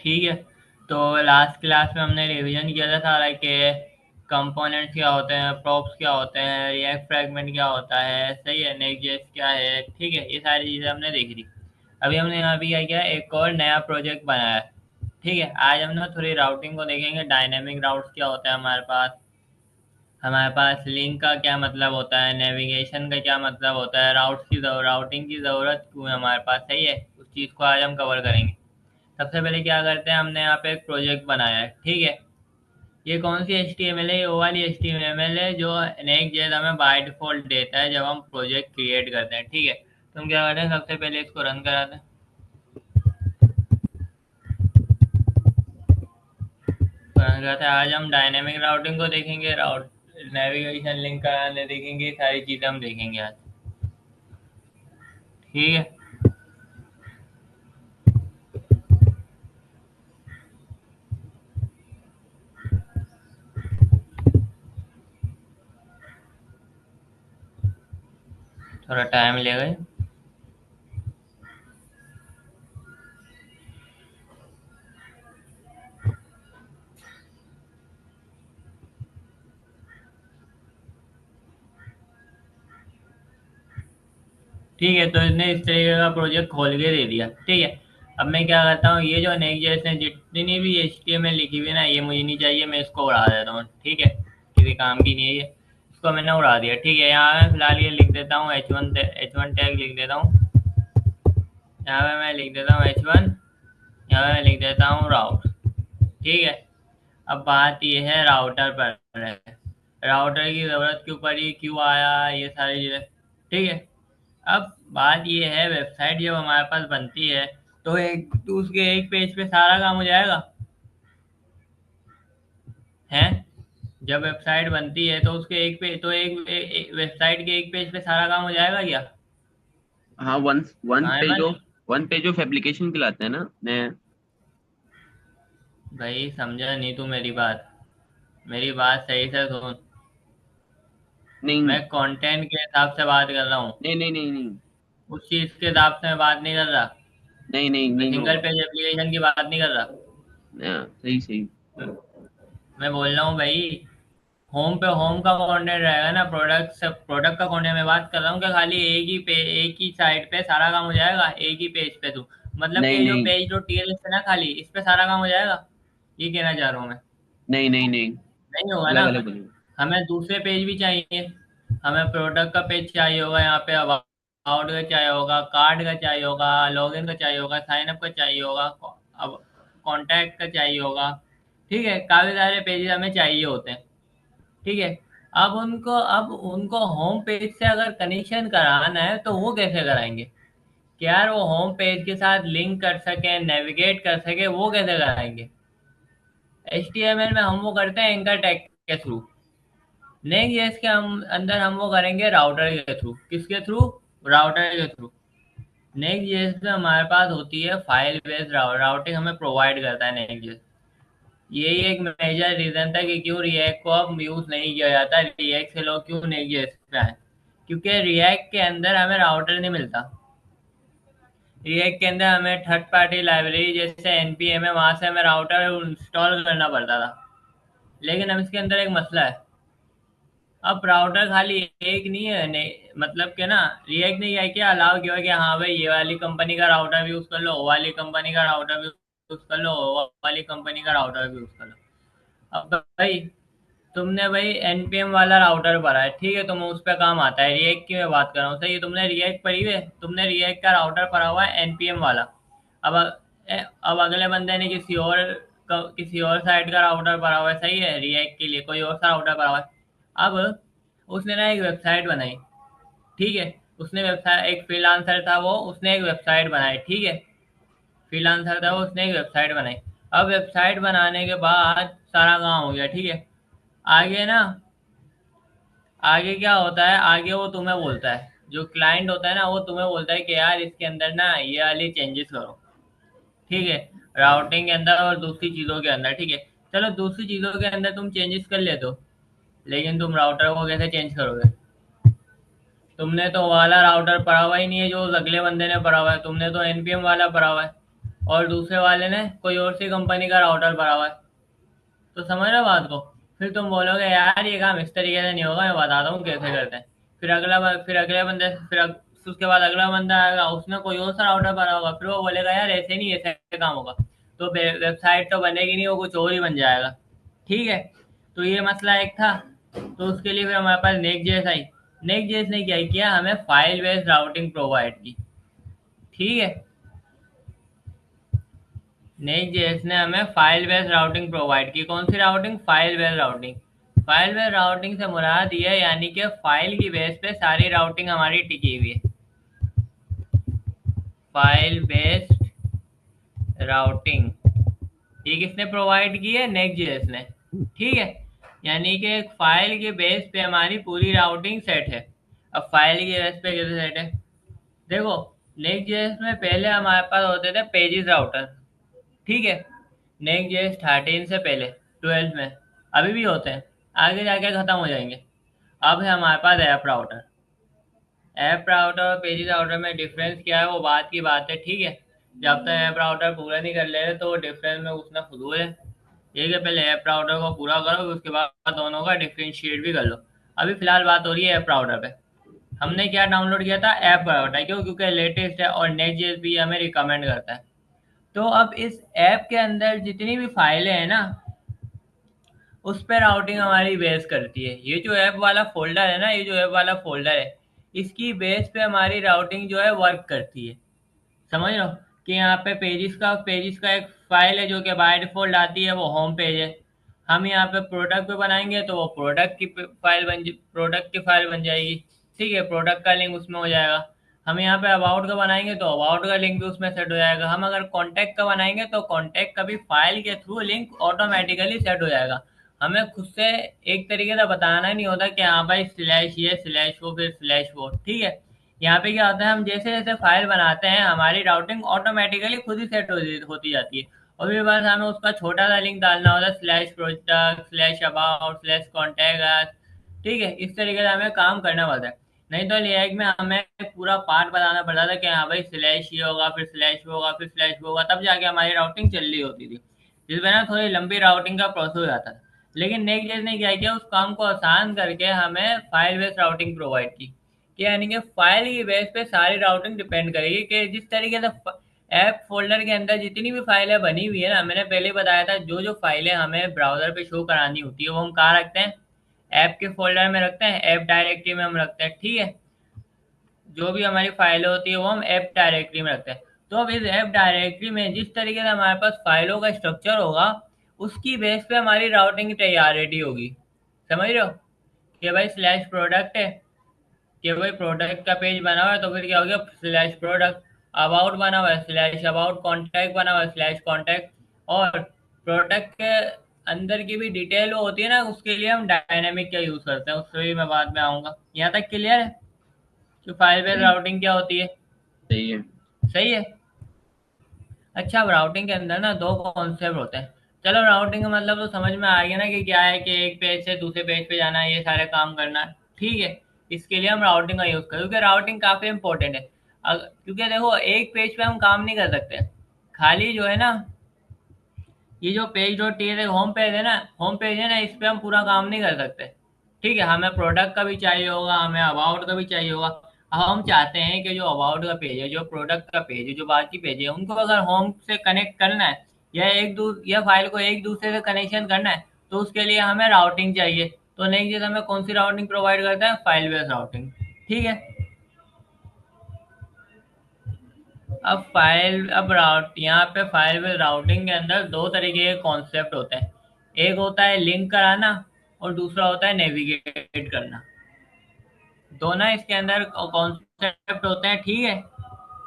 ठीक है। तो लास्ट क्लास में हमने रिवीजन किया था सारा कि कंपोनेंट्स क्या होते हैं, प्रॉप्स क्या होते हैं, रिएक्ट फ्रैगमेंट क्या होता है, सही है, नेक्स्ट क्या है, ठीक है, ये सारी चीज़ें हमने देखी थी। अभी हमने यहाँ भी क्या किया, एक और नया प्रोजेक्ट बनाया है। ठीक है, आज हम ना थोड़ी राउटिंग को देखेंगे, डायनेमिक राउट्स क्या होता है हमारे पास लिंक का क्या मतलब होता है, नेविगेशन का क्या मतलब होता है, राउटिंग की ज़रूरत क्यों है हमारे पास, सही है, उस चीज़ को आज हम कवर करेंगे। सबसे पहले क्या करते हैं, हमने यहाँ पे एक प्रोजेक्ट बनाया है। ठीक है, ये कौन सी एच टी एम एल है, ये वो वाली एच टी एम एल है जो नेक्स्ट जेस हमें बाय डिफॉल्ट देता है जब हम प्रोजेक्ट क्रिएट करते हैं। ठीक है, तो हम क्या करते हैं, सबसे पहले इसको रन कराते हैं। रन कराते हैं, आज हम डायनेमिक राउटिंग को देखेंगे, राउट नेविगेशन लिंक कराने देखेंगे, ये सारी चीज़ें हम देखेंगे आज। ठीक है, थोड़ा टाइम लेगा। ठीक है, तो इसने इस तरीके का प्रोजेक्ट खोल के दे दिया। ठीक है, अब मैं क्या करता हूँ, ये जो नेक्स्ट जेएस ने जितनी भी एचटीएमएल लिखी हुई है ना, ये मुझे नहीं चाहिए, मैं इसको उड़ा देता हूँ। ठीक है, किसी काम की नहीं है ये, इसको मैंने उड़ा दिया। ठीक है, यहाँ मैं फिलहाल ये लिख देता हूँ एच वन टैग लिख देता हूँ। यहाँ पे मैं लिख देता हूँ H1, यहाँ पे मैं लिख देता हूँ राउट। ठीक है, अब बात ये है राउटर पर है, राउटर की ज़रूरत क्यों पड़ी, क्यों आया, ये सारी चीज़ें। ठीक है, अब बात ये है, वेबसाइट जब हमारे पास बनती है तो उसके एक पेज पे सारा काम हो जाएगा है। जब वेबसाइट बनती है तो उसके एक पे तो वेबसाइट के एक पेज पे सारा काम हो जाएगा क्या? हाँ, वन वन हाँ page Ahmed, of one page of application कहलाते हैं ना मैं। भाई समझा नहीं तू मेरी बात, मेरी बात सही से सुन। मैं नहीं, कंटेंट के हिसाब से बात कर रहा हूँ, नहीं, नहीं, नहीं, नहीं, उस चीज के हिसाब से मैं बात नहीं कर रहा। नहीं, नहीं, मैं नहीं सिंगल होगा। पेज एप्लीकेशन की बात नहीं कर रहा। हाँ, सही सही। मैं बोल रहा हूँ भाई, होम पे होम का कंटेंट रहेगा ना, प्रोडक्ट का कंटेंट मैं बात कर रहा हूँ कि खाली एक ही साइट पे सारा काम हो जाएगा, एक ही पेज पे तू, मतलब नहीं, कि जो नहीं, पेज जो टीएल है ना, खाली इस पे सारा काम हो जाएगा, ये कहना चाह रहा हूँ मैं। नहीं, नहीं, नहीं, नहीं होगा ना, अलग अलग बोलिए। हमें दूसरे पेज भी चाहिए, हमें प्रोडक्ट का पेज चाहिए होगा, यहाँ पे अबाउट का चाहिए होगा, कार्ड का चाहिए होगा, लॉगिन का चाहिए होगा, साइन अप का चाहिए होगा, अब कॉन्टैक्ट का चाहिए होगा। ठीक है, काफी सारे पेजेस हमें चाहिए होते हैं। ठीक है, अब उनको होम पेज से अगर कनेक्शन कराना है तो वो कैसे कराएंगे कि यार वो होम पेज के साथ लिंक कर सके, नेविगेट कर सके, वो कैसे कराएंगे? HTML में हम वो करते हैं एंकर टैग के थ्रू। नेक्स्ट जेएस के हम अंदर हम वो करेंगे राउटर के थ्रू, किसके थ्रू? राउटर के थ्रू। नेक्स्ट जेएस में हमारे पास होती है फाइल बेस्ड राउटिंग, हमें प्रोवाइड करता है नेक्स्ट जेएस। यही एक मेजर रीजन था कि क्यों रिएक्ट को अब यूज नहीं किया जाता, रिएक्ट से लोग क्यों नेक्स्ट जेएस पे आए, क्योंकि रिएक्ट के अंदर हमें राउटर नहीं मिलता। रिएक्ट के अंदर हमें थर्ड पार्टी लाइब्रेरी जैसे एनपीएम है, वहां से हमें राउटर इंस्टॉल करना पड़ता था। लेकिन अब इसके अंदर एक मसला है, अब राउटर खाली एक नहीं है, नहीं मतलब के ना, रिएक्ट ने क्या किया, अलाउ किया कि हाँ भाई ये वाली कंपनी का राउटर भी यूज कर लो, वो वाली कंपनी का राउटर भी यूज कर लो, वो वाली कंपनी का राउटर भी यूज कर लो। अब भाई तुमने भाई एनपीएम वाला राउटर भरा है, ठीक है, तुम्हें उस पर काम आता है, रिएक्ट की मैं बात कर रहा हूँ, सही है, तुमने रिएक्ट पढ़ी है, तुमने रिएक्ट का राउटर पढ़ा हुआ है एनपीएम वाला। अब अब अगले बंदे ने किसी और साइट का राउटर पढ़ा हुआ है, सही है, रिएक्ट के लिए कोई और सा राउटर पढ़ा हुआ है। अब उसने ना एक वेबसाइट बनाई। ठीक है, उसने वेबसाइट, एक फ्रीलांसर था वो, उसने एक वेबसाइट बनाई। ठीक है, फ्रीलांसर था वो, उसने एक वेबसाइट बनाई। अब वेबसाइट बनाने के बाद सारा काम हो गया। ठीक है, आगे ना, आगे क्या होता है, आगे वो तुम्हें बोलता है, जो क्लाइंट होता है ना वो तुम्हें बोलता है कि यार इसके अंदर ना ये वाली चेंजेस करो। ठीक है, राउटिंग के अंदर और दूसरी चीज़ों के अंदर। ठीक है, चलो दूसरी चीज़ों के अंदर तुम चेंजेस कर लेते हो, लेकिन तुम राउटर को कैसे चेंज करोगे? तुमने तो वाला राउटर पढ़ा हुआ ही नहीं है जो उस अगले बंदे ने पढ़ा हुआ है, तुमने तो एनपीएम वाला पढ़ा हुआ है। और दूसरे वाले ने कोई और सी कंपनी का राउटर भरा हुआ है। तो समझ रहे हो बात को। फिर तुम बोलोगे यार ये काम इस तरीके से नहीं होगा, मैं बताता हूँ कैसे करते हैं। फिर अगले बंदे उसके बाद अगला बंदा आएगा, उसने कोई और सा राउटर भरा होगा, फिर वो बोलेगा यार ऐसे नहीं, ऐसे काम होगा। तो वेबसाइट तो बनेगी नहीं, वो कुछ और ही बन जाएगा। ठीक है। तो ये मसला एक था। तो उसके लिए फिर हमारे पास नेक्स्ट जेएस आई। नेक्स्ट जेएस ने क्या किया, हमें फाइल बेस्ड राउटिंग प्रोवाइड की। ठीक है। नेक्स्ट जेएस ने हमें फाइल बेस्ड राउटिंग प्रोवाइड की। कौन सी routing? File based routing. File based routing से मुराद ये है यानी कि फाइल की बेस पे सारी राउटिंग हमारी टिकी हुई है। फाइल बेस्ड राउटिंग ये किसने प्रोवाइड की है? नेक्स्ट जेएस ने। ठीक है। यानी कि एक फाइल के बेस पे हमारी पूरी राउटिंग सेट है। अब फाइल के बेस पे कैसे सेट है? देखो, नेक्स्ट जेएस में पहले हमारे पास होते थे पेजेस राउटर। ठीक है। नेक्स्ट जेएस 13 से पहले, 12 में। अभी भी होते हैं, आगे जाके खत्म हो जाएंगे। अब है हमारे पास ऐप राउटर। ऐप राउटर और पेजेस राउटर में डिफरेंस क्या है, वो बात की बात है। ठीक है। जब तक ऐप राउटर पूरा नहीं कर ले रहे तो वो डिफरेंस में घुसना फजूल है। ये कि पहले ऐप राउटर को पूरा करो, उसके बाद दोनों का डिफ्रेंशिएट भी कर लो। अभी फिलहाल बात हो रही है ऐप राउटर पे। हमने क्या डाउनलोड किया था? App router. क्यों? क्योंकि लेटेस्ट है और नेक्स्ट भी हमें रिकमेंड करता है। तो अब इस ऐप के अंदर जितनी भी फाइलें हैं ना, उस पर राउटिंग हमारी बेस करती है। ये जो ऐप वाला फोल्डर है ना, ये जो ऐप वाला फोल्डर है, इसकी बेस पे हमारी राउटिंग जो है वर्क करती है। समझ लो कि यहाँ पे पेजेस का एक फाइल है जो कि बाय डिफॉल्ट आती है, वो होम पेज है। हम यहाँ पे प्रोडक्ट पे बनाएंगे तो वो प्रोडक्ट की फाइल बन जाएगी। ठीक है, प्रोडक्ट का लिंक उसमें हो जाएगा। हम यहाँ पे अबाउट का बनाएंगे तो अबाउट का लिंक भी उसमें सेट हो जाएगा। हम अगर कॉन्टैक्ट का बनाएंगे तो कॉन्टैक्ट का भी फाइल के थ्रू लिंक ऑटोमेटिकली सेट हो जाएगा। हमें खुद से एक तरीके से बताना नहीं होता कि हाँ भाई स्लैश ये स्लैश वो फिर स्लैश वो। ठीक है। यहाँ पे क्या होता है, हम जैसे जैसे फाइल बनाते हैं हमारी राउटिंग ऑटोमेटिकली खुद ही सेट होती जाती है। और फिर बस हमें उसका छोटा सा लिंक डालना होता है, slash product slash about slash contact. ठीक है, इस तरीके से हमें काम करना पड़ता है। नहीं तो लिएक में हमें पूरा पार्ट बताना पड़ता था कि हाँ भाई स्लैश ये होगा फिर स्लैश वो होगा फिर स्लैश वो होगा, तब जाके हमारी राउटिंग चल रही होती थी। जिसमें ना थोड़ी लंबी राउटिंग का प्रोसेस हो जाता था। लेकिन नेक्स्ट ने क्या किया, उस काम को आसान करके हमें फाइल बेस्ड राउटिंग प्रोवाइड की। कि यानी कि फाइल की बेस पे सारी राउटिंग डिपेंड करेगी कि जिस तरीके से ऐप फोल्डर के अंदर जितनी भी फाइलें बनी हुई है ना, मैंने पहले ही बताया था, जो जो फाइलें हमें ब्राउजर पे शो करानी होती है वो हम कहाँ रखते हैं? ऐप के फोल्डर में रखते हैं, ऐप डायरेक्टरी में हम रखते हैं। ठीक है। जो भी हमारी फाइलें होती है वो हम ऐप डायरेक्टरी में रखते हैं। तो अब इस ऐप डायरेक्टरी में जिस तरीके से हमारे पास फाइलों का स्ट्रक्चर होगा, उसकी बेस पे हमारी राउटिंग तैयार रेडी होगी। समझ रहे हो कि भाई स्लैश प्रोडक्ट है, कि भाई प्रोडक्ट का पेज बना हुआ है तो फिर क्या हो गया स्लैश प्रोडक्ट। अबाउट बना हुआ है स्लैश अबाउट, कॉन्टैक्ट बना हुआ है स्लैश कॉन्टैक्ट। और प्रोडक्ट के अंदर की भी डिटेल होती है ना, उसके लिए हम डायनेमिक का यूज करते हैं, उससे भी मैं बाद में आऊंगा। यहाँ तक क्लियर है कि फाइल बेस्ड सही राउटिंग क्या होती है? सही है। सही है। अच्छा, अब राउटिंग के अंदर ना दो कॉन्सेप्ट होते हैं। चलो राउटिंग का मतलब तो समझ में आ गया ना कि क्या है, कि एक पेज से दूसरे पेज पे जाना है, ये सारे काम करना है। ठीक है। इसके लिए हम राउटिंग का यूज करें क्योंकि राउटिंग काफी इंपॉर्टेंट है। क्योंकि देखो एक पेज पे हम काम नहीं कर सकते। खाली जो है ना, ये जो page dot T S home page है ना, होम पेज है ना, इस पे हम पूरा काम नहीं कर सकते। ठीक है, हमें प्रोडक्ट का भी चाहिए होगा, हमें अबाउट का भी चाहिए होगा। अब हम चाहते हैं कि जो अबाउट का पेज है, जो प्रोडक्ट का पेज है, जो बाकी पेज है, उनको अगर होम से कनेक्ट करना है या फाइल को एक दूसरे से कनेक्शन करना है, तो उसके लिए हमें राउटिंग चाहिए। तो नेक्स्ट चीज हमें कौन सी राउटिंग प्रोवाइड करता है? File based routing. ठीक है। अब राउट यहाँ पे फाइल बेस्ड राउटिंग के अंदर दो तरीके के कॉन्सेप्ट होते हैं। एक होता है लिंक कराना और दूसरा होता है नेविगेट करना। दोनों इसके अंदर कॉन्सेप्ट होते हैं। ठीक है।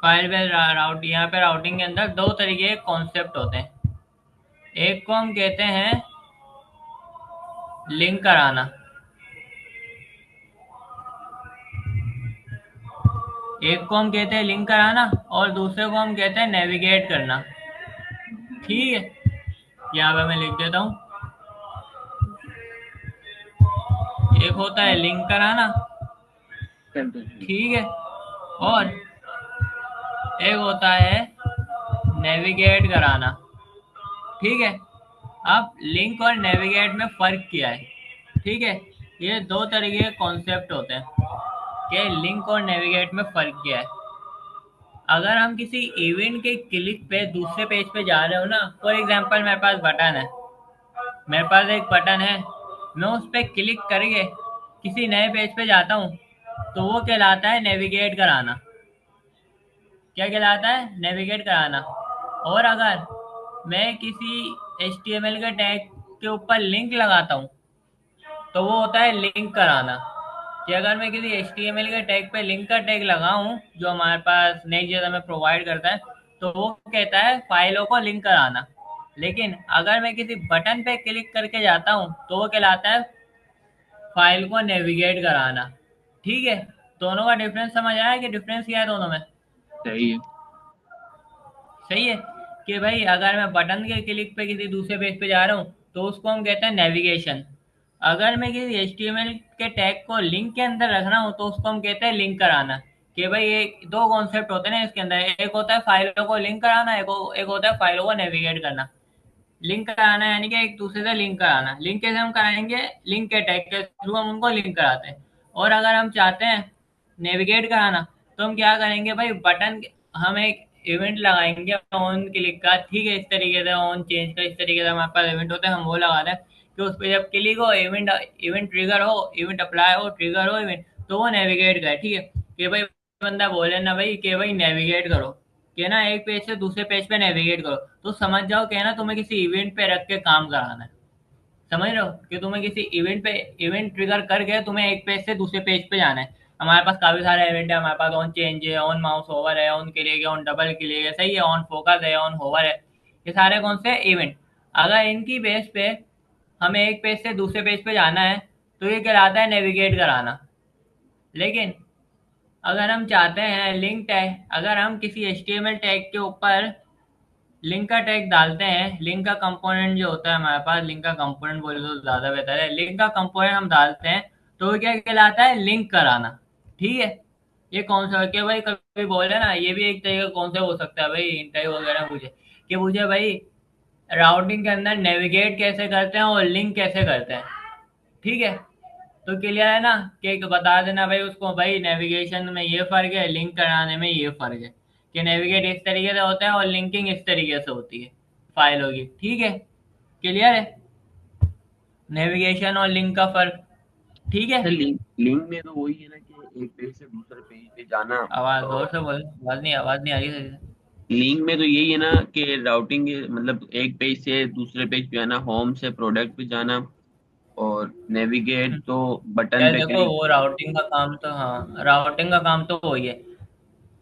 फाइल बेस्ड राउट यहाँ पे राउटिंग के अंदर दो तरीके के कॉन्सेप्ट होते हैं। एक को हम कहते हैं लिंक कराना, एक को हम कहते हैं लिंक कराना और दूसरे को हम कहते हैं नेविगेट करना। ठीक है। यहाँ पे मैं लिख देता हूँ, एक होता है लिंक कराना। कर दो। ठीक है। और एक होता है नेविगेट कराना। ठीक है। अब लिंक और नेविगेट में फर्क क्या है? ठीक है, ये दो तरीके के कॉन्सेप्ट होते हैं कि लिंक और नेविगेट में फर्क क्या है। अगर हम किसी इवेंट के क्लिक पे दूसरे पेज पे जा रहे हो ना, फॉर एग्जांपल मेरे पास बटन है, मेरे पास एक बटन है, मैं उस पर क्लिक करके किसी नए पेज पे जाता हूँ, तो वो कहलाता है नेविगेट कराना। क्या कहलाता है? नेविगेट कराना। और अगर मैं किसी HTML के टैग के ऊपर लिंक लगाता हूँ, तो वो होता है लिंक कराना। कि अगर मैं किसी HTML के टैग पे लिंक का टैग लगाऊं जो हमारे पास नेक्स्ट.जेएस हमें प्रोवाइड करता है, तो वो कहता है फाइलों को लिंक कराना। लेकिन अगर मैं किसी बटन पे क्लिक करके जाता हूं, तो वो कहलाता है फाइल को नेविगेट कराना। ठीक है, दोनों का डिफरेंस समझ आया कि डिफरेंस क्या है दोनों में? सही है। सही है। कि भाई अगर मैं बटन के क्लिक पे किसी दूसरे पेज पे जा रहा हूँ, तो उसको हम कहते हैं नेविगेशन। अगर मैं किसी HTML के टैग को लिंक के अंदर रखना हो, तो उसको हम कहते हैं लिंक कराना। कि भाई ये दो कॉन्सेप्ट होते हैं ना इसके अंदर, एक होता है फाइलों को लिंक कराना, एक होता है फाइलों को नेविगेट करना। लिंक कराना यानी कि एक दूसरे से लिंक कराना। लिंक कैसे हम कराएंगे? लिंक के टैग के थ्रू हम उनको लिंक कराते हैं। और अगर हम चाहते हैं नेविगेट कराना, तो हम क्या करेंगे भाई, हम एक इवेंट लगाएंगे ऑन क्लिक का। ठीक है, इस तरीके से ऑन चेंज का इस तरीके से हमारे पास इवेंट होता है, हम वो लगा दें कि उस पर जब क्लिक हो, इवेंट इवेंट ट्रिगर हो, इवेंट अप्लाई हो, ट्रिगर हो इवेंट, तो वो नेविगेट करे। ठीक है, कि भाई बंदा बोले ना भाई कि भाई नेविगेट करो, कि ना एक पेज से दूसरे पेज पे नेविगेट करो, तो समझ जाओ कि ना तुम्हें किसी इवेंट पे रख के काम कराना है। समझ रहे हो कि तुम्हें किसी इवेंट पे इवेंट ट्रिगर करके तुम्हें एक पेज से दूसरे पेज पे जाना है। हमारे पास काफी सारे इवेंट है, हमारे पास ऑन चेंज है, ऑन माउस ओवर है, ऑन क्लिक है, ऑन डबल क्लिक है, सही है, ऑन फोकस है, ऑन होवर है। ये सारे कौन से इवेंट? अगर इनकी बेस पे हमें एक पेज से दूसरे पेज पे जाना है, तो ये कहलाता है नेविगेट कराना। लेकिन अगर हम चाहते हैं लिंक टैग, अगर हम किसी HTML टैग के ऊपर लिंक का टैग डालते हैं, लिंक का कंपोनेंट जो होता है हमारे पास, लिंक का कंपोनेंट बोले तो ज्यादा बेहतर है, लिंक का कंपोनेंट हम डालते हैं, तो वो क्या कहलाता है? लिंक कराना। ठीक है, ये कौन सा कि भाई कभी बोले ना, ये भी एक तरीके का कौन सा हो सकता है भाई, इंटरव्यू वगैरह पूछे कि मुझे भाई राउटिंग के अंदर नेविगेट कैसे करते हैं और लिंक कैसे करते हैं। ठीक है, तो क्लियर है ना? कि बता देना भाई उसको, भाई नेविगेशन में ये फर्क है, लिंक कराने में ये फर्क है, कि नेविगेट इस तरीके से होता है और लिंकिंग इस तरीके से होती है फाइलों की। ठीक है, क्लियर है नेविगेशन और लिंक का फर्क? ठीक है। सर लिंक लिंक में तो वही है ना कि एक पेज से दूसरे पेज पे जाना। आवाज जोर और से बोल, आवाज नहीं आ रही सही से। लिंक में तो यही है ना कि राउटिंग मतलब एक पेज से दूसरे पेज पे जाना, होम से प्रोडक्ट पे जाना। और नेविगेट तो बटन यार पे देखो, क्लिक। वो राउटिंग का काम तो, हाँ राउटिंग का काम तो वही है।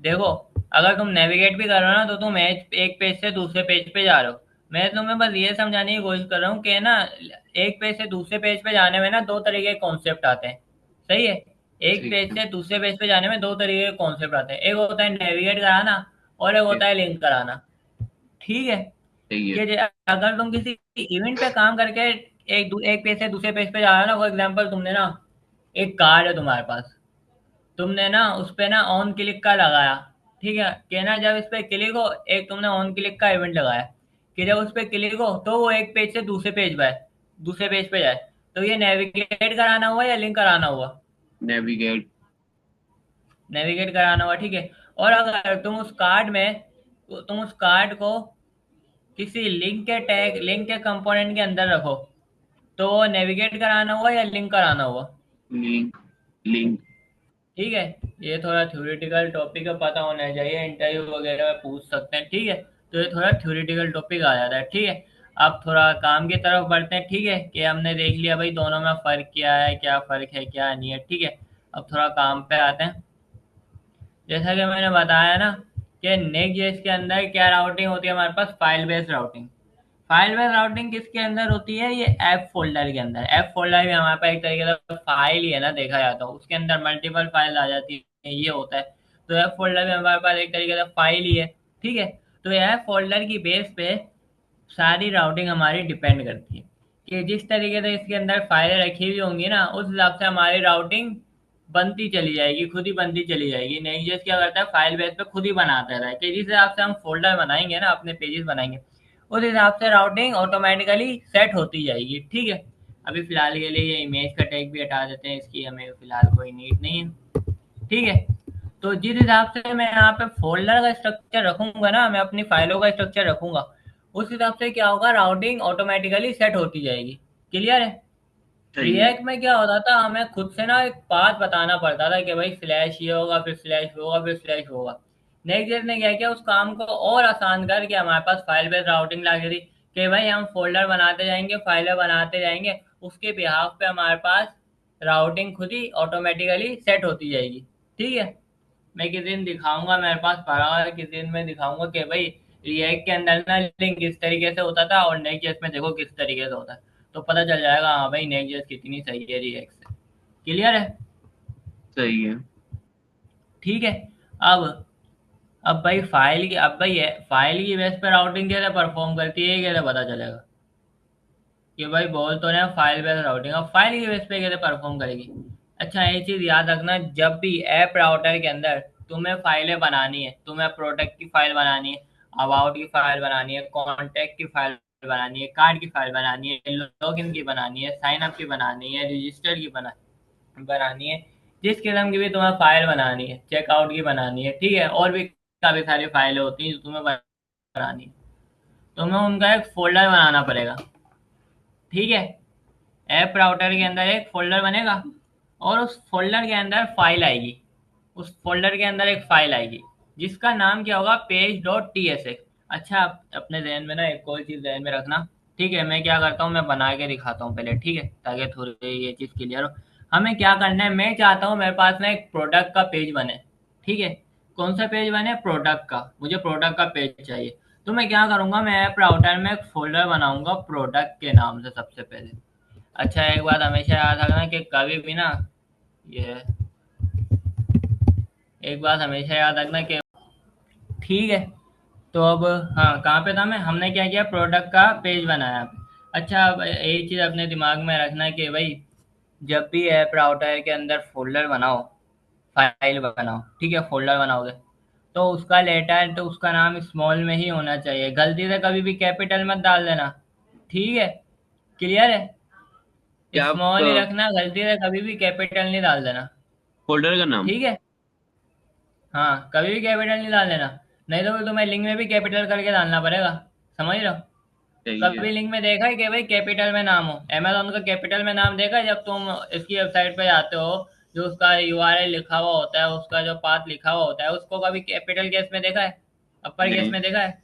देखो, अगर तुम नेविगेट भी कर रहे हो ना, तो तुम एक पेज से दूसरे पेज पे जा रहे हो। मैं तुम्हें बस ये समझाने की कोशिश कर रहा हूँ कि ना, एक पेज से दूसरे पेज पे जाने में ना दो तरीके के कॉन्सेप्ट आते हैं। सही है, एक ठीक पेज है। से दूसरे पेज पे जाने में दो तरीके के कॉन्सेप्ट आते हैं, एक होता है नेविगेट कराना और एक ठीक। होता है लिंक कराना। ठीक है, सही है। कि अगर तुम किसी इवेंट पे काम करके एक पेज से दूसरे पेज पे जा रहे हो ना, फॉर एग्जाम्पल तुमने ना एक कार्ड है तुम्हारे पास, तुमने ना उस पे ना ऑन क्लिक का लगाया। ठीक है, कि ना जब इस पे क्लिक हो, एक तुमने ऑन क्लिक का इवेंट लगाया कि जब उस पे क्लिक हो तो वो एक पेज से दूसरे पेज पे जाए, तो ये नेविगेट कराना हुआ या लिंक कराना हुआ? नेविगेट। नेविगेट कराना हुआ। ठीक है, और अगर तुम उस कार्ड को किसी लिंक के कंपोनेंट के अंदर रखो, तो वो नेविगेट कराना हुआ या लिंक कराना हुआ? लिंक। लिंक। ठीक है, ये थोड़ा थ्योरेटिकल टॉपिक है, पता होना चाहिए, इंटरव्यू वगैरह में पूछ सकते हैं। ठीक है, तो ये थोड़ा थ्योरेटिकल टॉपिक आ जाता है। ठीक है, अब थोड़ा काम की तरफ बढ़ते हैं। ठीक है, कि हमने देख लिया भाई दोनों में फ़र्क क्या है, क्या फ़र्क है क्या नहीं है। ठीक है, अब थोड़ा काम पे आते हैं। जैसा कि मैंने बताया ना कि नेक्स्ट जेएस के अंदर क्या राउटिंग होती है हमारे पास, file based routing. File based routing किसके अंदर होती है? ये ऐप फोल्डर के अंदर। ऐप फोल्डर भी हमारे पास एक तरीके का फाइल ही है ना, देखा जाता है उसके अंदर मल्टीपल फाइल आ जाती है, ये होता है। तो ऐप फोल्डर भी हमारे पास एक तरीके का फाइल ही है। ठीक है, तो ऐप फोल्डर की बेस पे सारी राउटिंग हमारी डिपेंड करती है, कि जिस तरीके से इसके अंदर फाइलें रखी हुई होंगी ना, उस हिसाब से हमारी राउटिंग बनती चली जाएगी, खुद ही बनती चली जाएगी। नेक्स्ट.जेएस क्या करता है, फाइल बेस पे खुद ही बनाता रहता है कि जिस हिसाब से हम फोल्डर बनाएंगे ना, अपने पेजेस बनाएंगे, उस हिसाब से राउटिंग ऑटोमेटिकली सेट होती जाएगी। ठीक है, अभी फिलहाल के लिए ये इमेज का टैग भी हटा देते हैं, इसकी हमें फिलहाल कोई नीड नहीं है। ठीक है, तो जिस हिसाब से मैं यहाँ पे फोल्डर का स्ट्रक्चर रखूंगा ना, मैं अपनी फाइलों का स्ट्रक्चर रखूंगा, उस हिसाब से क्या होगा, राउटिंग ऑटोमेटिकली सेट होती जाएगी। क्लियर है? सही है। रिएक्ट में क्या होता था, हमें खुद से ना एक पाथ बताना पड़ता था कि भाई स्लैश ये होगा, फिर स्लैश होगा, फिर स्लैश होगा। नेक्स्ट.जेएस ने क्या किया, उस काम को और आसान करके हमारे पास फाइल बेस्ड राउटिंग ला के दी कि भाई हम फोल्डर बनाते जाएंगे, फाइलें बनाते जाएंगे, उसके बिहाफ पे हमारे पास राउटिंग खुद ही ऑटोमेटिकली सेट होती जाएगी। ठीक है, मैं किसी दिन दिखाऊंगा, मेरे पास पड़ा हुआ है, किसी दिन मैं दिखाऊंगा कि भाई रिएक्ट के अंदर ना लिंक किस तरीके से होता था और नेक्स्ट.जेएस में देखो किस तरीके से होता है, तो पता चल जाएगा हाँ भाई नेक्स्ट.जेएस कितनी सही है रिएक्ट से। क्लियर है? सही है। ठीक है, अब अब भाई फाइल की, अब भाई है फाइल की बेस पे राउटिंग कैसे परफॉर्म करती है, ये कैसे पता चलेगा कि भाई बोल तो रहे फाइल बेस्ड राउटिंग, अब फाइल की बेस पे कैसे परफॉर्म करेगी। अच्छा, ये चीज याद रखना, जब भी ऐप राउटर के अंदर तुम्हें फाइलें बनानी है, तुम्हें प्रोडक्ट की फाइल बनानी है, अबाउट की फाइल बनानी है, कॉन्टैक्ट की फाइल बनानी है, कार्ड की फाइल बनानी है, लॉगिन की बनानी है, साइन अप की बनानी है, रजिस्टर की बनानी है, जिस किस्म की भी तुम्हें फाइल बनानी है, चेकआउट की बनानी है, ठीक है, और भी काफी सारी फाइलें होती हैं जो तुम्हें बनानी है, तुम्हें उनका एक फोल्डर बनाना पड़ेगा। ठीक है, ऐप राउटर के अंदर एक फोल्डर बनेगा और उस फोल्डर के अंदर फाइल आएगी, उस फोल्डर के अंदर एक फाइल आएगी जिसका नाम क्या होगा, page.tsx। अच्छा, अपने जहन में ना एक और चीज जहन में रखना। ठीक है, मैं क्या करता हूँ, मैं बना के दिखाता हूँ पहले, ठीक है, ताकि थोड़ी ये चीज क्लियर हो। हमें क्या करना है, मैं चाहता हूँ मेरे पास ना एक प्रोडक्ट का पेज बने। ठीक है, कौन सा पेज बने, प्रोडक्ट का, मुझे प्रोडक्ट का पेज चाहिए। तो मैं क्या करूंगा, मैं ऐप राउटर में एक फोल्डर बनाऊंगा प्रोडक्ट के नाम से सबसे पहले। अच्छा, एक बात हमेशा याद रखना कि कभी भी ना, ये एक बात हमेशा याद रखना कि, ठीक है, तो अब, हाँ कहाँ पे था मैं, हमने क्या किया, प्रोडक्ट का पेज बनाया। अच्छा, अब एक चीज़ अपने दिमाग में रखना कि भाई जब भी ऐप राउटर के अंदर फोल्डर बनाओ, फाइल बनाओ, ठीक है, फोल्डर बनाओगे, तो उसका लेटर, तो उसका नाम स्मॉल में ही होना चाहिए, गलती से कभी भी कैपिटल मत डाल देना। ठीक है, क्लियर है? क्या आप स्मॉल ही रखना, गलती से कभी भी कैपिटल नहीं डाल देना। फोल्डर का नाम? ठीक है, हाँ कभी भी कैपिटल नहीं डाल देना, नहीं तो फिर तुम्हें लिंक में भी कैपिटल करके डालना पड़ेगा। समझ रहे हो? सही है। कभी लिंक में देखा है कि भाई कैपिटल में नाम हो, अमेजोन का कैपिटल में नाम देखा है जब तुम इसकी वेबसाइट पे जाते हो, जो उसका यूआरएल लिखा हुआ होता है, उसका जो पाथ लिखा हुआ होता है, उसको कभी कैपिटल केस में देखा है, अपर केस नहीं। में देखा है?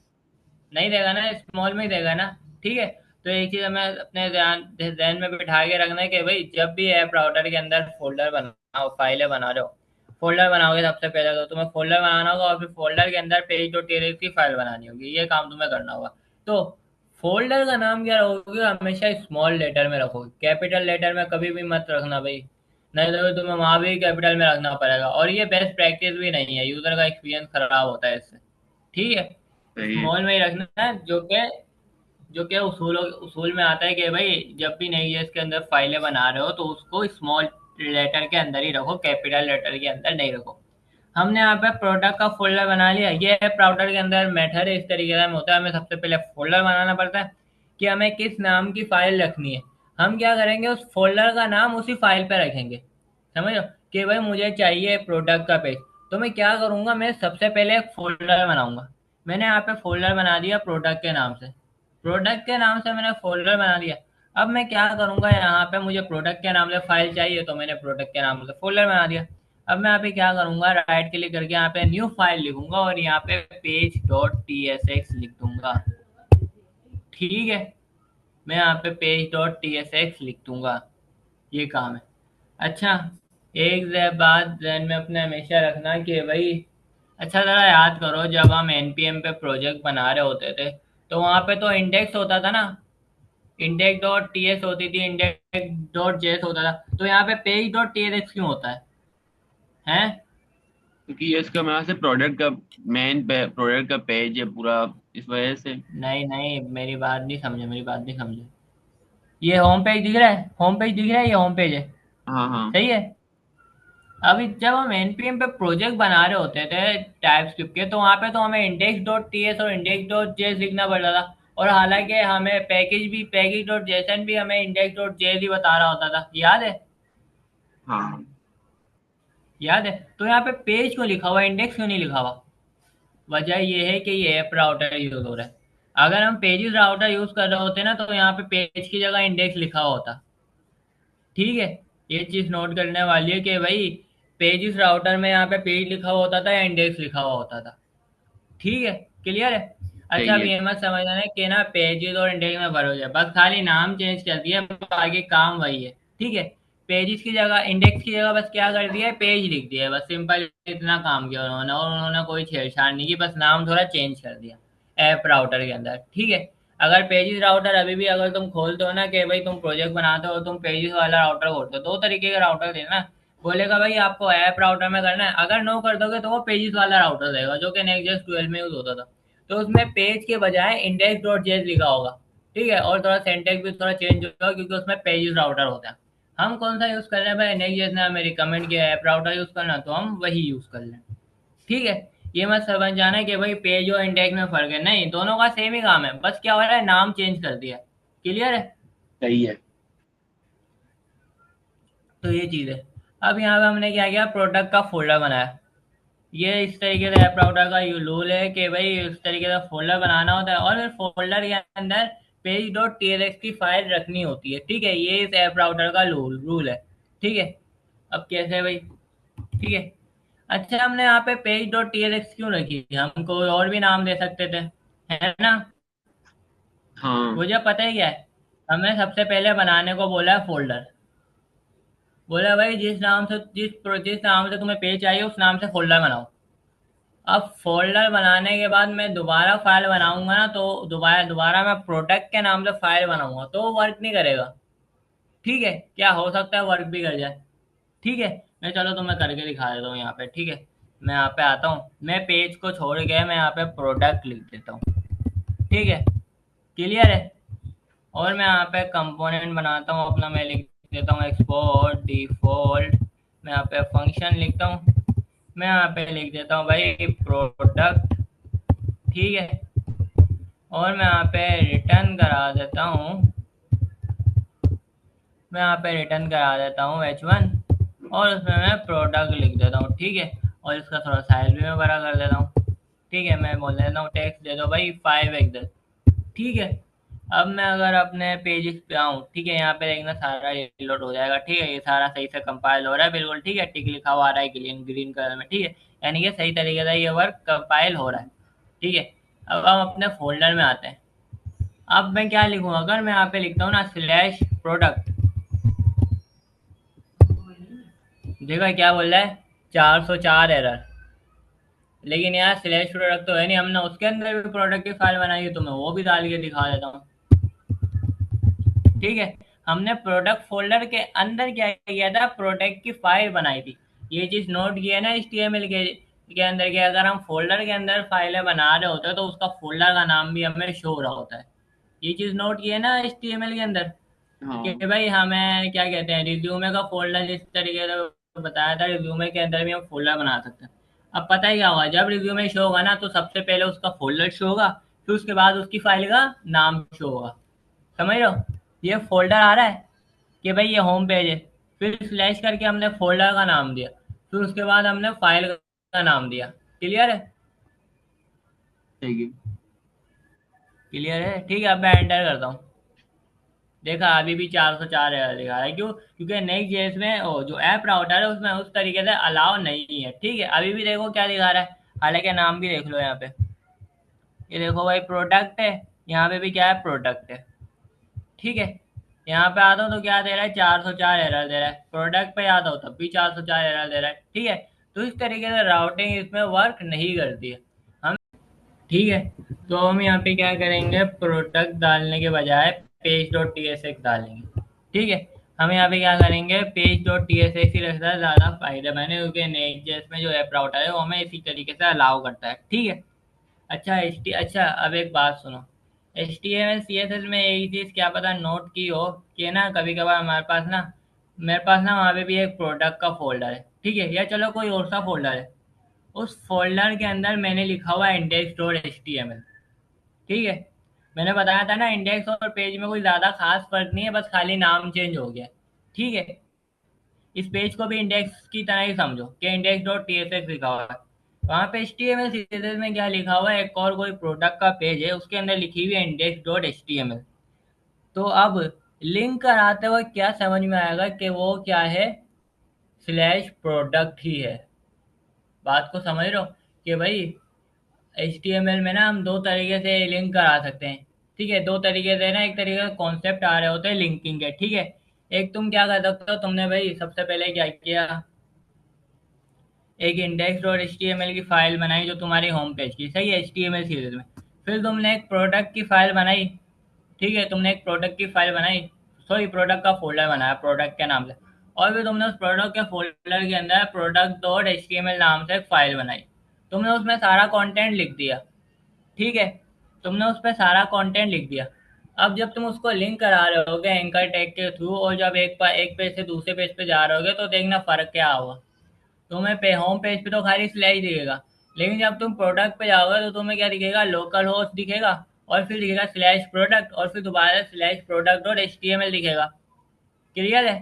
नहीं देगा ना, स्मॉल में ही देगा ना। ठीक है, तो एक चीज हमें अपने ध्यान ध्यान में बिठा के रखना है कि भाई जब भी ऐप राउटर के अंदर फोल्डर बनाओ, फाइलें बना रहे हो, फोल्डर बनाओगे सबसे पहले तो तुम्हें फोल्डर बनाना होगा और फिर फोल्डर के अंदर पेज.txt की फाइल बनानी होगी, ये काम तुम्हें करना होगा। तो फोल्डर का नाम क्या रखोगे, हमेशा स्मॉल लेटर में रखोगे, कैपिटल लेटर में कभी भी मत रखना भाई, नहीं तो तुम्हें वहां भी कैपिटल में रखना पड़ेगा, और ये बेस्ट प्रैक्टिस भी नहीं है, यूजर का एक्सपीरियंस खराब होता है इससे। ठीक है, सही है। स्मॉल में ही रखना है, जो कि उसूल उसूल में आता है कि भाई जब भी नई जेएस के अंदर फाइलें बना रहे हो तो उसको स्मॉल लेटर के अंदर ही रखो, कैपिटल लेटर के अंदर नहीं रखो। हमने यहाँ पे प्रोडक्ट का फोल्डर बना लिया, ये है राउटर के अंदर मेथड है, इस तरीके से होता है, हमें सबसे पहले फोल्डर बनाना पड़ता है कि हमें किस नाम की फाइल रखनी है। हम क्या करेंगे, उस फोल्डर का नाम उसी फाइल पे रखेंगे। समझ लो कि भाई मुझे चाहिए प्रोडक्ट का पेज, तो मैं क्या करूंगा, मैं सबसे पहले एक फोल्डर बनाऊंगा। मैंने यहाँ पे फोल्डर बना दिया प्रोडक्ट के नाम से, प्रोडक्ट के नाम से मैंने फोल्डर बना दिया। अब मैं क्या करूंगा, यहाँ पे मुझे प्रोडक्ट के नाम से फाइल चाहिए, तो मैंने प्रोडक्ट के नाम से फोल्डर बना दिया। अब मैं यहाँ पे क्या करूंगा, राइट क्लिक करके यहाँ पे न्यू फाइल लिखूंगा और यहाँ पे page.tsx लिख दूंगा। ठीक है, मैं यहाँ पे page.tsx लिख दूंगा, ये काम है। अच्छा, एक बात ध्यान में अपने हमेशा रखना कि भाई, अच्छा जरा याद करो जब हम एनपीएम पे प्रोजेक्ट बना रहे होते थे, तो वहां पे तो इंडेक्स होता था ना, इंडेक्स.ts होती थी, इंडेक्स.js होता था, तो यहाँ पे पेज.tsx क्यों होता है? हैं? क्योंकि ये इसका मतलब से प्रोडक्ट का मेन प्रोडक्ट का पेज है पूरा, इस वजह से। नहीं नहीं, मेरी बात नहीं समझे, मेरी बात नहीं समझे। ये होम पेज दिख रहा है, होम पेज दिख रहा है, ये होम पेज है, हाँ हाँ। सही है। अभी जब हम एनपीएम पे प्रोजेक्ट बना रहे होते थे टाइप स्क्रिप्ट के, तो वहां पे तो हमें इंडेक्स डॉट टीएस और इंडेक्स डॉट जेएस लिखना पड़ता था। और हालांकि हमें पैकेज डॉट जेसन भी हमें इंडेक्स डॉट जेएस ही बता रहा होता था, याद है? हाँ। याद है। तो यहाँ पे पेज क्यों लिखा हुआ है, इंडेक्स क्यों नहीं लिखा हुआ? वजह ये है कि ये ऐप राउटर यूज हो रहा है। अगर हम पेजेस राउटर यूज कर रहे होते ना, तो यहाँ पे पेज की जगह इंडेक्स लिखा हुआ होता। ठीक है। ये चीज नोट करने वाली है कि भाई पेजेस राउटर में यहाँ पे पेज लिखा हुआ होता था या इंडेक्स लिखा हुआ होता था। ठीक है। क्लियर है। अच्छा, सही अब है। ये मत समझना है कि ना पेजेस और इंडेक्स में फर्क है, बस खाली नाम चेंज कर दिया, बाकी काम वही है। ठीक है। पेजेस की जगह, इंडेक्स की जगह बस क्या कर दिया है, पेज लिख दिया है, बस सिंपल इतना काम किया उन्होंने, और उन्होंने कोई छेड़छाड़ नहीं की, बस नाम थोड़ा चेंज कर दिया ऐप राउटर के अंदर। ठीक है। अगर पेजेस राउटर अभी भी अगर तुम खोलते हो ना कि भाई तुम प्रोजेक्ट बनाते हो, तुम पेजेस वाला राउटर खोलते हो, दो तरीके का राउटर देना। बोलेगा भाई आपको ऐप राउटर में करना है, अगर नो कर दोगे तो वो पेजेस वाला राउटर देगा, जो कि नेक्स्ट 12 में यूज होता था। तो उसमें पेज के बजाय इंडेक्स डॉट जेएस लिखा होगा। ठीक है। और थोड़ा सिंटैक्स भी थोड़ा चेंज होगा, क्योंकि उसमें पेजेस राउटर होता है। हम कौन सा यूज कर रहे हैं भाई, नेक्स्ट जेएस ने हमें रिकमेंड किया ऐप राउटर यूज करना, तो हम वही यूज कर लें। ठीक है। ये मत समझ जाना कि भाई पेज और इंडेक्स में फर्क है, नहीं, दोनों का सेम ही काम है, बस क्या हो रहा है, नाम चेंज कर दिया। क्लियर है। सही है। तो ये चीज है। अब यहाँ पे हमने क्या किया, प्रोडक्ट का फोल्डर बनाया। ये इस तरीके से ऐप राउटर का ये रूल है कि भाई इस तरीके से फोल्डर बनाना होता है, और फिर फोल्डर के अंदर पेज डॉट टीएलएक्स की फाइल रखनी होती है। ठीक है। ये इस ऐप राउटर का रूल है। ठीक है। अब कैसे भाई? ठीक है। अच्छा, हमने यहाँ पे पेज डॉट टीएलएक्स क्यों रखी, हम कोई और भी नाम दे सकते थे, है ना? हाँ। मुझे पता ही क्या है, हमें सबसे पहले बनाने को बोला है फोल्डर। बोला भाई जिस नाम से तुम्हें पेज चाहिए उस नाम से फोल्डर बनाओ। अब फोल्डर बनाने के बाद मैं दोबारा फाइल बनाऊंगा ना, तो दोबारा दोबारा मैं प्रोडक्ट के नाम से फाइल बनाऊंगा, तो वो वर्क नहीं करेगा। ठीक है। क्या हो सकता है वर्क भी कर जाए। ठीक है। मैं चलो तुम्हें करके दिखा देता हूँ यहाँ पे। ठीक है। मैं यहाँ पे आता हूँ, मैं पेज को छोड़ के मैं यहाँ पे प्रोडक्ट लिख देता हूँ। ठीक है। क्लियर है। और मैं यहाँ पे कंपोनेंट बनाता हूँ अपना, मैं लिख देता हूँ एक्सपोर्ट डिफॉल्ट। मैं यहाँ पे फंक्शन लिखता हूँ। मैं यहाँ पे लिख देता हूँ भाई प्रोडक्ट। ठीक है। और मैं यहाँ पे रिटर्न करा देता हूँ, मैं यहाँ पे रिटर्न करा देता हूँ H1। और उसमें मैं प्रोडक्ट लिख देता हूँ। ठीक है। और इसका थोड़ा साइज भी मैं बड़ा कर देता हूँ। ठीक है। मैं बोल देता हूँ टेक्स्ट दे दो भाई 5 ठीक है। अब मैं अगर अपने पेजेस पे आऊँ, ठीक है, यहाँ पे देखना सारा लोड हो जाएगा। ठीक है। ये सारा सही से कंपाइल हो रहा है बिल्कुल। ठीक है। टिक लिखा हुआ आ रहा है ग्रीन ग्रीन कलर में। ठीक है। यानी कि सही तरीके से ये वर्क कंपाइल हो रहा है। ठीक है। अब हम अपने फोल्डर में आते हैं। अब मैं क्या लिखूंगा, अगर मैं यहाँ पे लिखता हूँ ना स्लैश प्रोडक्ट, देखो क्या बोल रहा है, 404 एरर। लेकिन यार स्लैश प्रोडक्ट तो है नहीं, हमने उसके अंदर भी प्रोडक्ट की फाइल बनाई है, तो मैं वो भी डाल के दिखा देता हूँ। ठीक है। हमने प्रोडक्ट फोल्डर के अंदर क्या किया था, प्रोडक्ट की फाइल बनाई थी। ये चीज नोट किया ना एचटीएमएल के अंदर के, अगर हम फोल्डर के अंदर फाइलें बना रहे होते हैं तो उसका फोल्डर का नाम भी हमें शो हो रहा होता है। ये चीज नोट किया ना एचटीएमएल के अंदर, कि हाँ। भाई हमें क्या कहते हैं, रिज्यूमे का फोल्डर जिस तरीके से बताया था, रिज्यूमे के अंदर भी हम फोल्डर बना सकते हैं। अब पता ही क्या होगा, जब रिज्यूमे शो होगा ना, तो सबसे पहले उसका फोल्डर शो होगा, फिर उसके बाद उसकी फाइल का नाम शो होगा। समझ रहे हो? ये फोल्डर आ रहा है कि भाई ये होम पेज है, फिर स्लैश करके हमने फोल्डर का नाम दिया, फिर उसके बाद हमने फाइल का नाम दिया। क्लियर है? सही है। क्लियर है। ठीक है। अब मैं एंटर करता हूँ। देखा, अभी भी 404 एरर दिखा रहा है, क्यों? क्योंकि नई जेएस में जो ऐप राउटर है उसमें उस तरीके से अलाउ नहीं है। ठीक है। अभी भी देखो क्या दिखा रहा है, हालांकि नाम भी देख लो यहाँ पे। ये देखो भाई प्रोडक्ट है, यहाँ पे भी क्या है, प्रोडक्ट है। ठीक है। यहाँ पे आता हूँ तो क्या दे रहा है, 404 एरर दे रहा है। प्रोडक्ट पे आता हूँ तब भी 404 एरर दे रहा है। ठीक है। तो इस तरीके से राउटिंग इसमें वर्क नहीं करती है। हम ठीक है। तो हम यहाँ पे क्या करेंगे, प्रोडक्ट डालने के बजाय page dot T S X डालेंगे। ठीक है। हम यहाँ पे क्या करेंगे, page dot T S X ही रखना ज़्यादा फायदा मैंने, क्योंकि नेक्स्ट.जेएस में जो ऐप राउटर है वो हमें इसी तरीके से अलाउ करता है। ठीक है। अच्छा, अब एक बात सुनो। H T M L C S S में एक चीज़ क्या पता नोट की हो, कि ना कभी कभार हमारे पास ना, मेरे पास ना वहाँ पे भी एक प्रोडक्ट का फोल्डर है। ठीक है, या चलो कोई और सा फोल्डर है, उस फोल्डर के अंदर मैंने लिखा हुआ है index dot H T M L. ठीक है, मैंने बताया था ना इंडेक्स और पेज में कोई ज़्यादा खास फर्क नहीं है, बस खाली नाम चेंज हो गया। ठीक है, इस पेज को भी इंडेक्स की तरह ही समझो कि index dot T S X लिखा हुआ है। वहाँ पे H T M L series में क्या लिखा हुआ है, एक और कोई प्रोडक्ट का पेज है, उसके अंदर लिखी हुई है index dot H T M L. तो अब लिंक कराते वक्त क्या समझ में आएगा कि वो क्या है, स्लैश प्रोडक्ट ही है। बात को समझ रहे हो कि भाई HTML में ना हम दो तरीके से लिंक करा सकते हैं। ठीक है, दो तरीके से ना, एक तरीके का कॉन्सेप्ट आ रहे होते हैं लिंकिंग के। ठीक है, एक तुम क्या कर सकते हो, तुमने भाई सबसे पहले क्या किया, एक index dot H T M L की फाइल बनाई जो तुम्हारी होम पेज की, सही है, HTML सीरीज में। फिर तुमने एक प्रोडक्ट की फाइल बनाई। ठीक है, तुमने एक प्रोडक्ट की फाइल बनाई, सॉरी प्रोडक्ट का फोल्डर बनाया प्रोडक्ट के नाम से। और फिर तुमने उस प्रोडक्ट के फोल्डर के अंदर product dot H T M L नाम से एक फाइल बनाई। तुमने उसमें सारा कंटेंट लिख दिया। ठीक है, तुमने उस पर सारा कंटेंट लिख दिया। अब जब तुम उसको लिंक करा रहे होगे एंकर टैग के थ्रू, और जब एक पेज से दूसरे पेज पे जा रहे होगे, तो देखना फर्क क्या होगा। तुम्हें होम पेज पे तो खाली स्लैश दिखेगा, लेकिन जब तुम प्रोडक्ट पे जाओगे तो तुम्हें क्या दिखेगा, लोकल होस्ट दिखेगा, और फिर दिखेगा स्लैश प्रोडक्ट, और फिर दोबारा slash product dot H T M L दिखेगा। क्लियर है?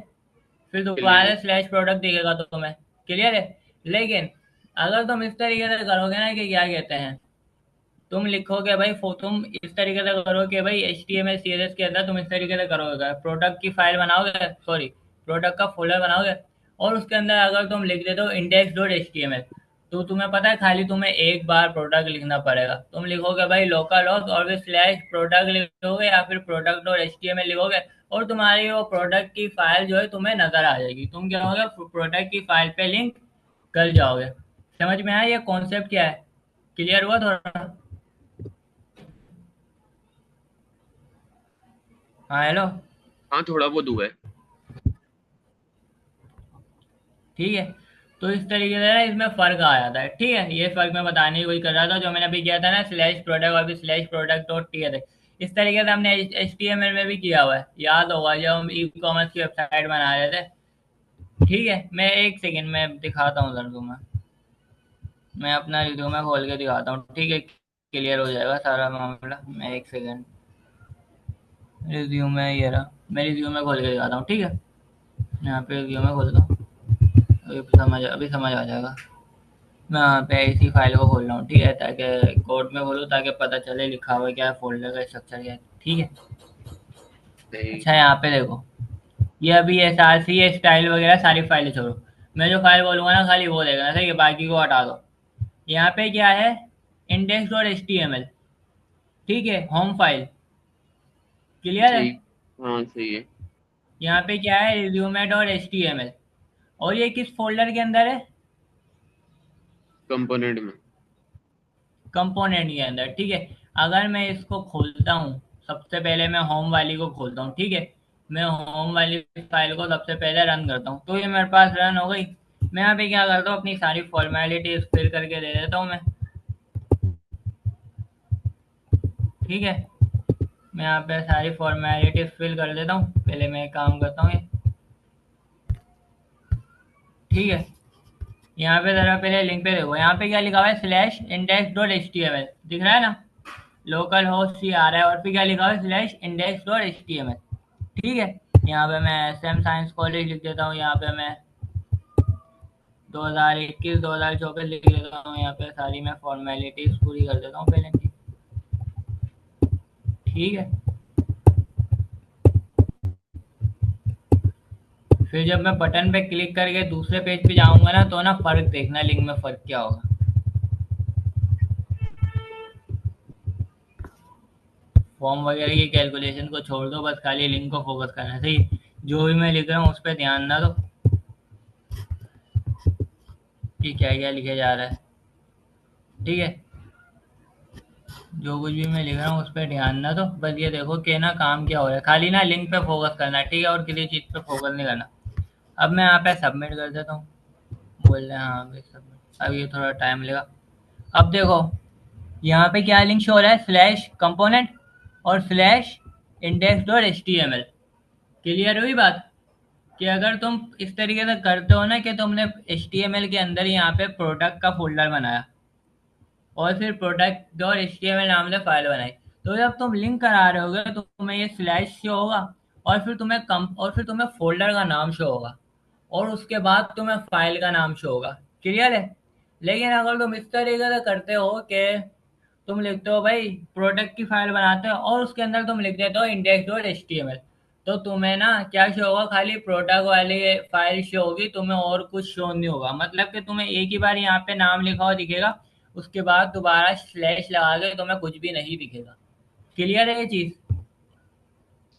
फिर क्लियर दोबारा है। स्लैश प्रोडक्ट दिखेगा तो तुम्हें। क्लियर है? लेकिन अगर तुम इस तरीके से करोगे ना कि क्या कहते हैं, तुम लिखोगे भाई तुम इस तरीके से करो कि भाई H T M L C S S के अंदर तुम इस तरीके से करोगे, प्रोडक्ट की फाइल बनाओगे, सॉरी प्रोडक्ट का फोल्डर बनाओगे, और उसके अंदर अगर तुम लिख देते हो index dot H T M L, तो तुम्हें पता है खाली तुम्हें एक बार प्रोडक्ट लिखना पड़ेगा। तुम लिखोगे भाई लोकल होस्ट और फिर स्लैश प्रोडक्ट लिखोगे, या फिर product dot H T M L लिखोगे, और तुम्हारी वो प्रोडक्ट की फाइल जो है तुम्हें नजर आ जाएगी। तुम क्या होगे, प्रोडक्ट की फाइल पे लिंक कर जाओगे। समझ में आया ये कॉन्सेप्ट क्या है? क्लियर हुआ थोड़ा? हाँ हेलो। हाँ, थोड़ा बहुत हुआ है। ठीक है, तो इस तरीके से ना इसमें फर्क आ जाता है। ठीक है, ये फर्क मैं बताने की कोशिश कर रहा था, जो मैंने अभी किया था ना स्लैश प्रोडक्ट और फिर slash product dot T L. इस तरीके से हमने एच टी एम एल में भी किया हुआ है, याद होगा जब हम ई कॉमर्स की वेबसाइट बना रहे थे। ठीक है, मैं एक सेकेंड में दिखाता हूँ सर तुम्हें, मैं अपना रिज्यूमे खोल के दिखाता हूँ। ठीक है, क्लियर हो जाएगा सारा मामला। मैं एक सेकेंड, रिज्यूमे ये रहा, मैं रिज्यूमे खोल के दिखाता हूँ। ठीक है, यहाँ पे रिज्यूमे खोलता हूँ, अभी समझ आ जाएगा। मैं यहाँ पे इसी फाइल को खोल रहा हूँ। ठीक है, ताकि कोड में खोलूँ ताकि पता चले लिखा हुआ क्या है, फोल्डर का स्ट्रक्चर क्या है। ठीक है, सही। अच्छा यहाँ पे देखो, ये अभी एस आर सी स्टाइल वगैरह सारी फाइलें छोड़ो, मैं जो फाइल बोलूँगा ना खाली वो देखना, ठीक है, बाकी को हटा दो। यहाँ पे क्या है, index dot H T M L. ठीक है, होम फाइल। क्लियर है? सही। हाँ, सही है। यहाँ पे क्या है, resume dot H T M L. और ये किस फोल्डर के अंदर है, कंपोनेंट में। कंपोनेंट के अंदर। ठीक है, अगर मैं इसको खोलता हूँ, सबसे पहले मैं होम वाली को खोलता हूँ। ठीक है, मैं होम वाली फाइल को सबसे पहले रन करता हूँ, तो ये मेरे पास रन हो गई। मैं यहाँ पे क्या करता हूँ, अपनी सारी फॉर्मेलिटीज फिल करके दे देता हूँ मैं। ठीक है, मैं यहाँ पे सारी फॉर्मेलिटीज फिल कर देता हूँ, पहले मैं एक काम करता हूँ ये। ठीक है, यहाँ पे जरा पहले लिंक पे देखो, यहाँ पे क्या लिखा हुआ है, slash index dot H T M L दिख रहा है ना, लोकल होस्ट सी आ रहा है, और फिर क्या लिखा हुआ है, slash index dot H T M L. ठीक है, यहाँ पे मैं एस एम साइंस कॉलेज लिख देता हूँ, यहाँ पे मैं 2021-2024 लिख देता हूँ, यहाँ पे सारी मैं फॉर्मेलिटीज पूरी कर देता हूँ पहले की। ठीक है, फिर जब मैं बटन पे क्लिक करके दूसरे पेज पे जाऊंगा ना, तो ना फर्क देखना, लिंक में फर्क क्या होगा। फॉर्म वगैरह की कैलकुलेशन को छोड़ दो, बस खाली लिंक को फोकस करना। सही, जो भी मैं लिख रहा हूँ उस पर ध्यान ना दो कि क्या क्या लिखे जा रहा है। ठीक है, जो कुछ भी मैं लिख रहा हूँ उस पर ध्यान ना दो, बस ये देखो कि ना काम क्या हो रहा है, खाली ना लिंक पे फोकस करना है। ठीक है, और किसी चीज़ पे फोकस नहीं करना। अब मैं यहाँ पे सबमिट कर देता हूँ, बोल रहे हैं हाँ भाई सबमिट, अब ये थोड़ा टाइम लेगा। अब देखो, यहाँ पे क्या लिंक शो हो रहा है, स्लैश कंपोनेंट और slash index dot H T M L. Clear हुई बात? कि अगर तुम इस तरीके से करते हो ना कि तुमने HTML के अंदर यहाँ पे प्रोडक्ट का फोल्डर बनाया और फिर प्रोडक्ट डॉट HTML नाम से फाइल बनाई, तो जब तुम लिंक करा रहे होगे तो तुम्हें ये स्लैश शो होगा, और फिर तुम्हें फोल्डर का नाम शो होगा, और उसके बाद तुम्हें फाइल का नाम शो होगा। क्लियर है? लेकिन अगर तुम इस तरीके से करते हो कि तुम लिखते हो भाई प्रोडक्ट की फाइल बनाते हो और उसके अंदर तुम लिख देते हो index.html, तो तुम्हें ना क्या शो होगा, खाली प्रोडक्ट वाली फाइल शो होगी, तुम्हें और कुछ शो नहीं होगा। मतलब कि तुम्हें एक ही बार यहाँ पे नाम लिखा हुआ दिखेगा, उसके बाद दोबारा स्लैश लगा के तुम्हें कुछ भी नहीं दिखेगा। क्लियर है ये चीज?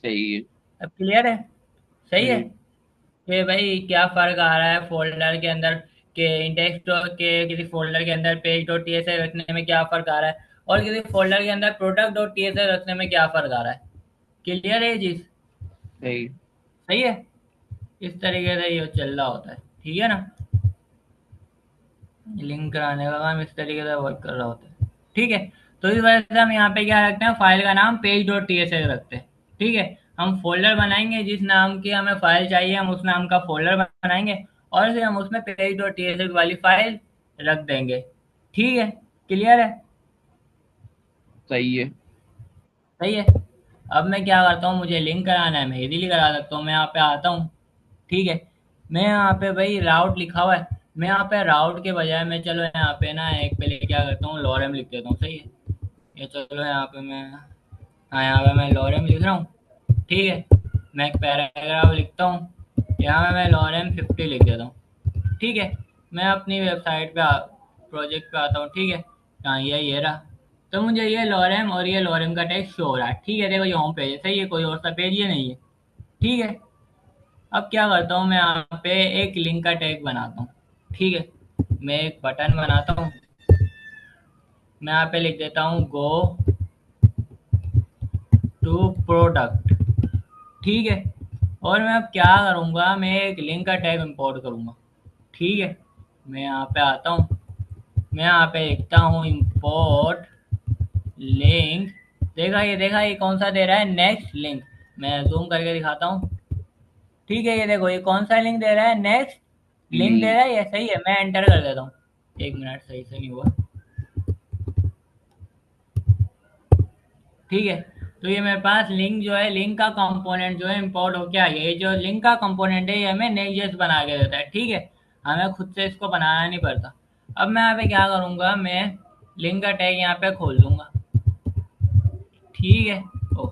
सही है। अब क्लियर है? सही है हम्म। कि भाई क्या फर्क आ रहा है फोल्डर के अंदर, के इंडेक्स के किसी फोल्डर के अंदर पेज डॉट टीएसएल रखने में क्या फर्क आ रहा है, और किसी फोल्डर के अंदर प्रोडक्ट डॉट टीएसएल रखने में क्या फर्क आ रहा है। क्लियर है ये चीज? सही। सही है। इस तरीके से ये चल रहा होता है, ठीक है ना? लिंक कराने का काम इस तरीके से वर्क कर रहा होता है, ठीक है। तो इस वजह से हम यहाँ पे क्या रखते हैं, फाइल का नाम पेज डॉट टीएसएल रखते हैं, ठीक है। हम फोल्डर बनाएंगे, जिस नाम की हमें फाइल चाहिए हम उस नाम का फोल्डर बनाएंगे, और फिर हम उसमें पेज डॉट टीएसएल वाली फाइल रख देंगे। ठीक है? क्लियर है? सही है। सही है। अब मैं क्या करता हूँ, मुझे लिंक कराना है, मैं इजीली करा सकता हूँ। मैं यहाँ पे आता हूँ, ठीक है। मैं यहाँ पे भाई राउट लिखा हुआ है, मैं यहाँ पे राउट के बजाय मैं चलो यहाँ पे ना एक पहले क्या करता हूँ, लॉरेम लिख देता हूँ। सही है? ये चलो यहाँ पे मैं, हाँ यहाँ पे मैं लॉरेम लिख रहा हूँ, ठीक है। मैं एक पैराग्राफ लिखता हूँ, यहाँ पे मैं लॉरेम 50 लिख देता हूँ, ठीक है। मैं अपनी वेबसाइट पे प्रोजेक्ट पे आता हूँ, ठीक है। हाँ ये रहा। तो मुझे ये लॉरेम और ये लॉरेम का टेक्स्ट शो हो रहा है, ठीक है। देखो ये होम पेज है, सही है, कोई और सा पेज ये नहीं है, ठीक है। अब क्या करता हूँ, मैं यहाँ पे एक लिंक का टैग बनाता हूँ, ठीक है। मैं एक बटन बनाता हूँ, मैं यहाँ पे लिख देता हूँ गो टू प्रोडक्ट, ठीक है। और मैं अब क्या करूँगा, मैं एक लिंक का टैग इंपोर्ट करूँगा, ठीक है। मैं यहाँ पे आता हूँ, मैं यहाँ पे लिखता हूँ इंपोर्ट लिंक। देखा ये कौन सा दे रहा है, नेक्स्ट लिंक। मैं जूम करके दिखाता हूँ, ठीक है। ये देखो ये कौन सा लिंक दे रहा है, नेक्स्ट लिंक दे हम्म। रहा है, ये सही है। मैं एंटर कर देता हूँ, एक मिनट, सही से नहीं हुआ, ठीक है। तो ये मेरे पास लिंक जो है, लिंक का कंपोनेंट जो है इंपोर्ट होके आ गया। ये जो लिंक का कंपोनेंट है ये हमें नेक्स्ट बना के देता है, ठीक है। हमें खुद से इसको बनाना नहीं पड़ता। अब मैं यहाँ पे क्या करूँगा, मैं लिंक का टैग यहाँ पे खोल दूंगा, ठीक है। ओ,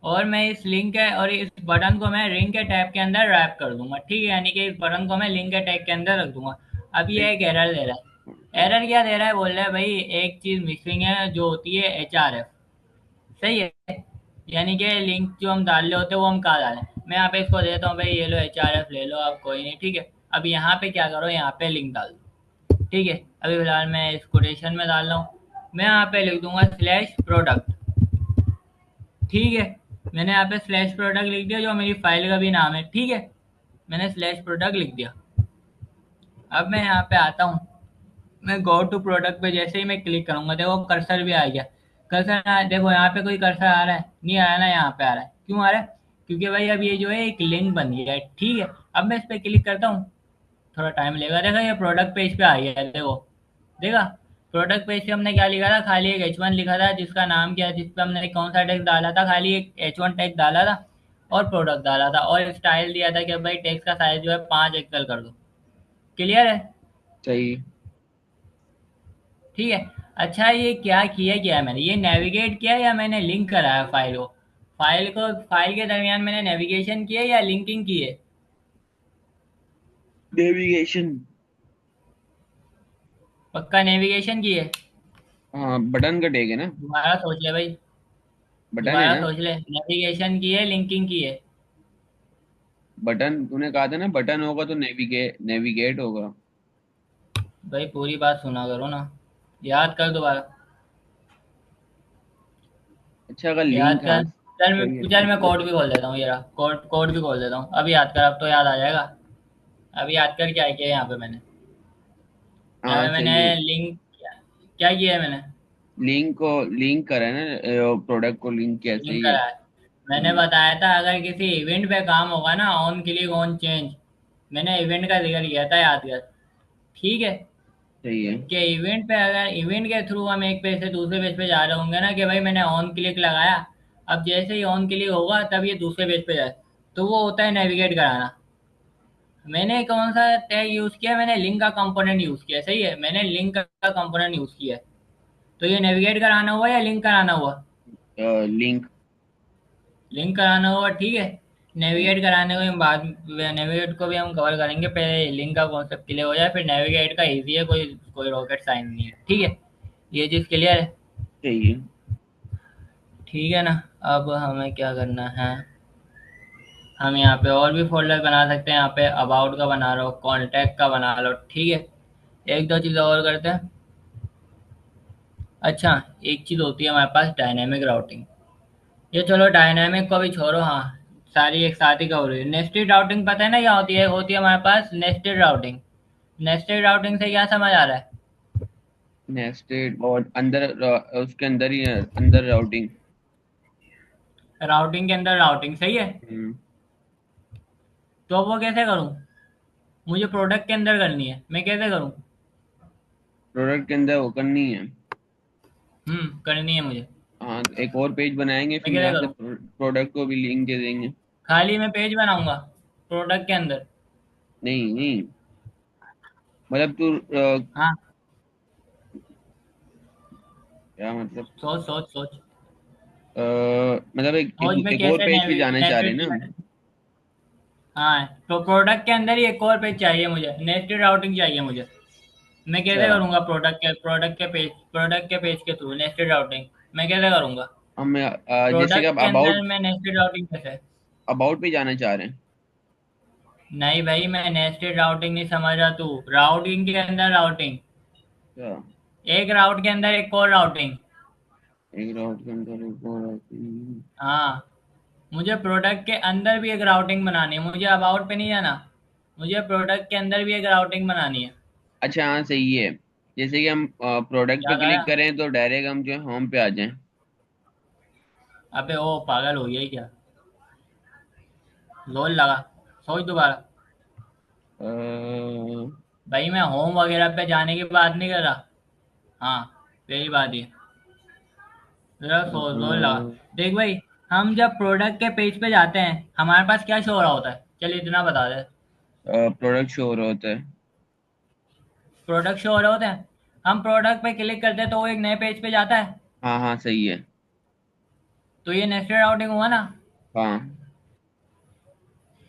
और मैं इस लिंक है और इस बटन को मैं लिंक के टैब के अंदर रैप कर दूंगा, ठीक है। यानी कि इस बटन को मैं लिंक के टैग के अंदर रख दूंगा। अब ये एक एक एरर दे रहा है। एरर क्या दे रहा है, बोल रहा है भाई एक चीज मिसिंग है जो होती है HRF। सही है? यानी कि लिंक जो हम डाल रहे होते हैं वो हम कहाँ डालें। मैं यहाँ पे इसको देता हूँ भाई, ये लो HRF ले लो, अब कोई नहीं, ठीक है। अब यहाँ पे क्या करो, यहाँ पे लिंक डाल दो, ठीक है। अभी फिलहाल मैं इस कोटेशन में डाल रहा हूँ, मैं यहाँ पे लिख दूंगा स्लैश प्रोडक्ट, ठीक है। मैंने यहाँ पे स्लैश प्रोडक्ट लिख दिया, जो मेरी फाइल का भी नाम है, ठीक है। मैंने स्लैश प्रोडक्ट लिख दिया। अब मैं यहाँ पे आता हूँ, मैं गो टू प्रोडक्ट पे जैसे ही मैं क्लिक करूंगा, देखो कर्सर भी आ गया। देखो यहाँ पे कोई कर्सर आ रहा है, नहीं आ रहा ना, यहाँ पे आ रहा है। क्यों आ रहा है? क्योंकि भाई अब ये जो है एक लिंक बन गया है, ठीक है। अब मैं इस पे क्लिक करता हूँ, थोड़ा टाइम लेगा। देखा ये प्रोडक्ट पेज पे आ गया है, देखो। देखा? प्रोडक्ट पेज पे हमने क्या लिखा था, खाली एक H1 लिखा था, जिसका नाम क्या है, जिस पे हमने कौन सा टेक्स्ट डाला था, खाली एक H1 टेक्स्ट डाला था और प्रोडक्ट डाला था, और स्टाइल दिया था कि भाई टेक्स्ट का साइज जो है 5 एक्सल कर दो। क्लियर है? सही। ठीक है। अच्छा ये क्या है मैंने, ये नेविगेट किया या मैंने लिंक कराया फाइल को? फाइल के दरमियान मैंने नेविगेशन किया या लिंकिंग की है? नेविगेशन। पक्का नेविगेशन की है? हाँ, बटन का टैग है ना। दोबारा सोच ले भाई, बटन है दोबारा ना। सोच ले, नेविगेशन की है लिंकिंग की है? बटन तूने कहा था ना, बटन होगा तो नेविगेट होगा। भाई पूरी बात सुना करो ना, याद कर दोबारा, अच्छा, अगर याद लिंक, हाँ कर। सही है। चल मैं कोड भी खोल देता हूँ, ये रहा कोड, कोड भी खोल देता हूँ। अब याद कर, अब तो याद आ जाएगा। अब याद कर क्या किया यहाँ पे मैंने। यहाँ हाँ पे मैंने सही है। लिंक, क्या किया है मैंने? लिंक को लिंक करा है ना, प्रोडक्ट को लिंक कैसे लिंक ही है। करा है। मैंने बताया था अगर किसी इवेंट पे काम होगा ना, ऑन क्लिक ऑन चेंज, मैंने इवेंट का जिक्र किया था, याद कर। ठीक है। सही है। कि इवेंट पे, अगर इवेंट के थ्रू हम एक पेज से दूसरे पेज पे जा रहे होंगे ना, कि भाई मैंने ऑन क्लिक लगाया, अब जैसे ही ऑन क्लिक होगा तब ये दूसरे पेज पे जाए, तो वो होता है नेविगेट कराना। मैंने कौन सा टैग यूज किया? मैंने लिंक का कंपोनेंट यूज किया, सही है, मैंने लिंक का कंपोनेंट यूज किया है। तो ये नेविगेट कराना हुआ या लिंक कराना हुआ? लिंक। लिंक कराना हुआ, ठीक है। नेविगेट कराने को हम बाद, नेविगेट को भी हम कवर करेंगे, पहले लिंक का कॉन्सेप्ट क्लियर हो जाए, फिर नेविगेट का इजी है, कोई कोई रॉकेट साइंस नहीं है, ठीक है। ये चीज़ क्लियर है? सही है। ठीक है ना। अब हमें क्या करना है, हम यहाँ पे और भी फोल्डर बना सकते हैं, यहाँ पे अबाउट का बना लो, कॉन्टैक्ट का बना लो, ठीक है। एक दो चीज़ें और करते हैं। अच्छा, एक चीज़ होती है हमारे पास, डायनेमिक राउटिंग। ये चलो डायनेमिक को भी छोड़ो, हाँ, सारी एक साथ ही कवर हुई। नेस्टेड राउटिंग पता है ना क्या होती है हमारे पास नेस्टेड राउटिंग। नेस्टेड राउटिंग से क्या समझ आ रहा है? नेस्टेड और अंदर उसके अंदर ही अंदर राउटिंग। राउटिंग के अंदर राउटिंग, सही है। हम्म। तो वो कैसे करूँ? मुझे प्रोडक्ट के अंदर करनी है, मैं कैसे करूँ? प्रोडक्ट के अंदर वो करनी है। करनी है मुझे। हाँ, तो एक और पेज बनाएंगे, मैं फिर कैसे यहाँ से करूँ? प्रोडक्ट को भी लिंक दे देंगे। खाली मैं पेज बनाऊंगा प्रोडक्ट के अंदर? नहीं नहीं, मतलब तू हाँ, क्या मतलब, सोच सोच सोच। मतलब सोच में एक और कैसे पेज पे जाना चाह रहे नेस्टेड, हैं ना। हाँ, तो प्रोडक्ट के अंदर ही एक और पेज चाहिए मुझे, नेस्टेड राउटिंग चाहिए मुझे। मैं अच्छा, कैसे करूंगा प्रोडक्ट के पेज के थ्रू नेस्टेड राउटिंग? मैं कैसे करूंगा? हम जैसे कि प्रोडक्ट आप के अंदर मैं नेस्टेड राउटिंग कैसे? अबाउट पे जाना चाह रहे हैं। नहीं भाई, मैं नेस्टेड राउटिंग नहीं समझ रहा, तू राउटिंग के अंदर राउटिंग, अच्छा, एक राउट के अंदर एक और राउटिंग। एक राउट के अंदर एक और हाँ, मुझे प्रोडक्ट के अंदर भी एक राउटिंग बनानी है, मुझे अबाउट पे नहीं जाना, मुझे प्रोडक्ट के अंदर भी एक राउटिंग बनानी है। अच्छा, हाँ सही है। जैसे कि हम प्रोडक्ट पे याद आया? क्लिक करें तो डायरेक्ट हम जो है होम पे आ जाएं। अबे ओ पागल हो गया ही क्या? लोल लगा, सोच दोबारा। अ, भाई मैं होम वगैरह पे जाने की बात नहीं कर रहा। हाँ, यही बात है। जरा सोच, जोर लगा। देख भाई, हम जब प्रोडक्ट के पेज पे जाते हैं, हमारे पास क्या शो हो रहा होता है, चल इतना बता दे। प्रोडक्ट शो हो रहा होता है। प्रोडक्ट शो हो रहे होते हैं, हम प्रोडक्ट पे क्लिक करते हैं तो वो एक नए पेज पे जाता है। हाँ हाँ सही है। तो ये नेस्टेड राउटिंग हुआ ना? हाँ,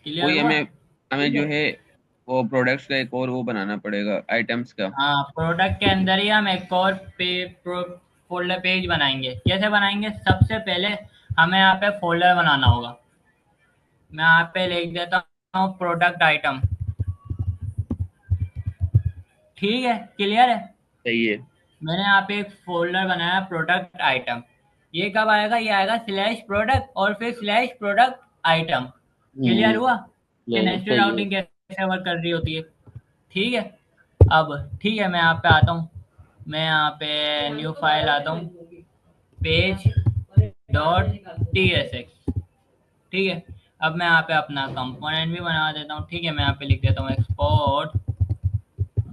क्लियर वही हुआ? हमें हमें ठीक जो है। है वो प्रोडक्ट्स का एक और वो बनाना पड़ेगा, आइटम्स का। हाँ, प्रोडक्ट के अंदर ही हम एक और फोल्डर पेज बनाएंगे। कैसे बनाएंगे? सबसे पहले हमें यहाँ पे फोल्डर बनाना होगा। मैं यहाँ पे लिख देता हूँ प्रोडक्ट आइटम। ठीक है, क्लियर है? सही है। मैंने यहाँ पे एक फोल्डर बनाया प्रोडक्ट आइटम। ये कब आएगा? ये आएगा स्लैश प्रोडक्ट और फिर स्लैश प्रोडक्ट आइटम। क्लियर हम्म। हुआ कि नेस्टेड सही है। राउटिंग कैसे वर्क कर रही होती है? ठीक है। अब ठीक है, मैं यहाँ पे आता हूँ, मैं यहाँ पे न्यू फाइल आता हूँ, page dot T S x. ठीक है। अब मैं यहाँ पे अपना कंपोनेंट भी बना देता हूँ, ठीक है। मैं यहाँ पे लिख देता हूँ एक्सपोर्ट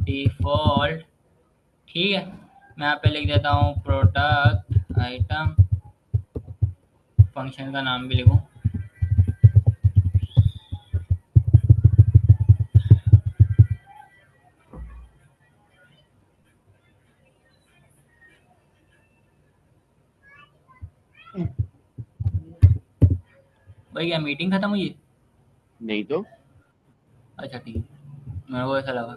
डिफॉल्ट। ठीक है। मैं यहाँ पे लिख देता हूँ प्रोडक्ट आइटम, फंक्शन का नाम भी लिखूँ। भाई क्या मीटिंग खत्म हुई है? नहीं तो। अच्छा ठीक है, मेरे को ऐसा लगा।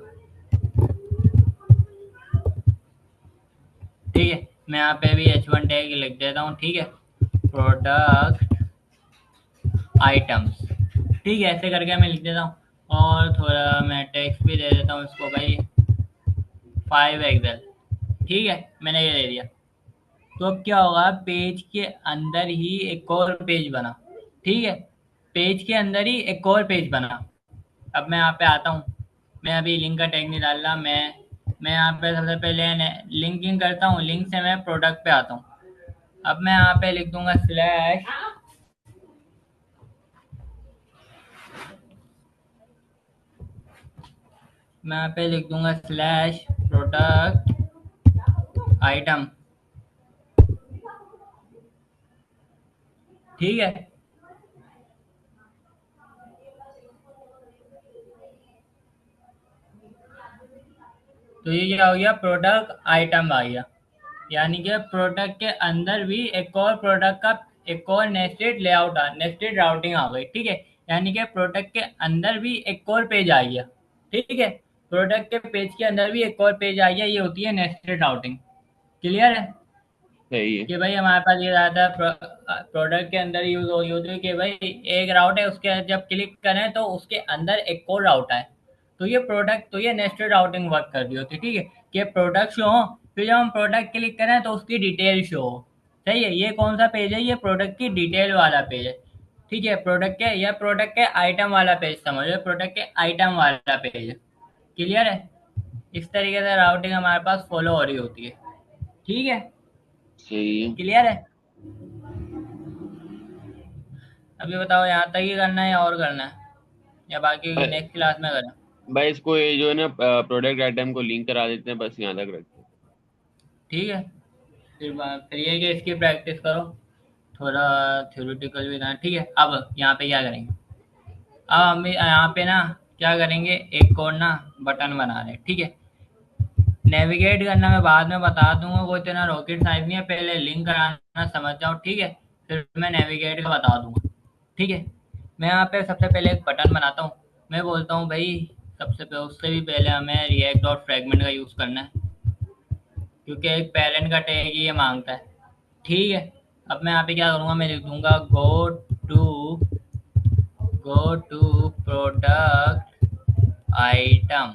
ठीक है, मैं यहाँ पे भी H1 टैग लिख देता हूँ, ठीक है। प्रोडक्ट आइटम्स, ठीक है, ऐसे करके मैं लिख देता हूँ। और थोड़ा मैं टेक्स्ट भी दे देता हूँ इसको भाई, 5 एक्सेल। ठीक है, मैंने ये दे दिया। तो अब क्या होगा, पेज के अंदर ही एक और पेज बना। ठीक है, पेज के अंदर ही एक और पेज बना। अब मैं यहाँ पे आता हूँ, मैं अभी लिंक का टैग नहीं डाल रहा, मैं यहाँ पे सबसे पहले लिंकिंग करता हूँ, लिंक से मैं प्रोडक्ट पे आता हूँ। अब मैं यहाँ पे लिख दूंगा स्लैश मैं यहाँ पे लिख दूंगा स्लैश प्रोडक्ट आइटम। ठीक है। तो ये क्या हो गया, प्रोडक्ट आइटम आ गया। यानी कि प्रोडक्ट के अंदर भी एक और प्रोडक्ट का एक और नेस्टेड लेआउट नेस्टेड राउटिंग आ गई। ठीक है। यानी कि प्रोडक्ट के अंदर भी एक और पेज आ गया। ठीक है। प्रोडक्ट के पेज के अंदर भी एक और पेज आ गया, ये होती है नेस्टेड राउटिंग। क्लियर है सही है। कि भाई हमारे पास ये ज़्यादा प्रोडक्ट के अंदर यूज होती है कि भाई एक राउट है, उसके जब क्लिक करें तो उसके अंदर एक और राउट है। तो ये नेस्टेड राउटिंग वर्क कर रही होती है। ठीक है। कि प्रोडक्ट शो हो, फिर जब हम प्रोडक्ट क्लिक करें तो उसकी डिटेल शो हो। सही है। ये कौन सा पेज है, ये प्रोडक्ट की डिटेल वाला पेज है। ठीक है। प्रोडक्ट के आइटम वाला पेज समझ लो, प्रोडक्ट के आइटम वाला पेज है। क्लियर है। इस तरीके से राउटिंग हमारे पास फॉलो हो रही होती है। ठीक है। सही है। क्लियर है। अभी बताओ यहाँ तक ही करना है या और करना है, या बाकी भाई नेक्स्ट क्लास में करें। भाई इसको ये जो है ना प्रोडक्ट आइटम को लिंक करा देते हैं, बस यहाँ तक रखते हैं। ठीक है। फिर ये कि इसकी प्रैक्टिस करो, थोड़ा थ्योरेटिकल भी था। ठीक है। अब यहाँ पे क्या करेंगे, अब हम यहाँ पे ना क्या करेंगे, एक और ना बटन बना रहे हैं। ठीक है। नेविगेट करना मैं बाद में बता दूंगा, कोई इतना रॉकेट साइंस नहीं है, पहले लिंक कराना समझ जाओ। ठीक है। फिर मैं नेविगेट का बता दूंगा। ठीक है। मैं यहाँ पे सबसे पहले एक बटन बनाता हूँ। मैं बोलता हूँ भाई उससे भी पहले हमें रिएक्ट डॉट फ्रेगमेंट का यूज़ करना है, क्योंकि एक पेरेंट का टैग ही ये मांगता है। ठीक है। अब मैं यहाँ पे क्या करूँगा, मैं लिख दूंगा to go to product item.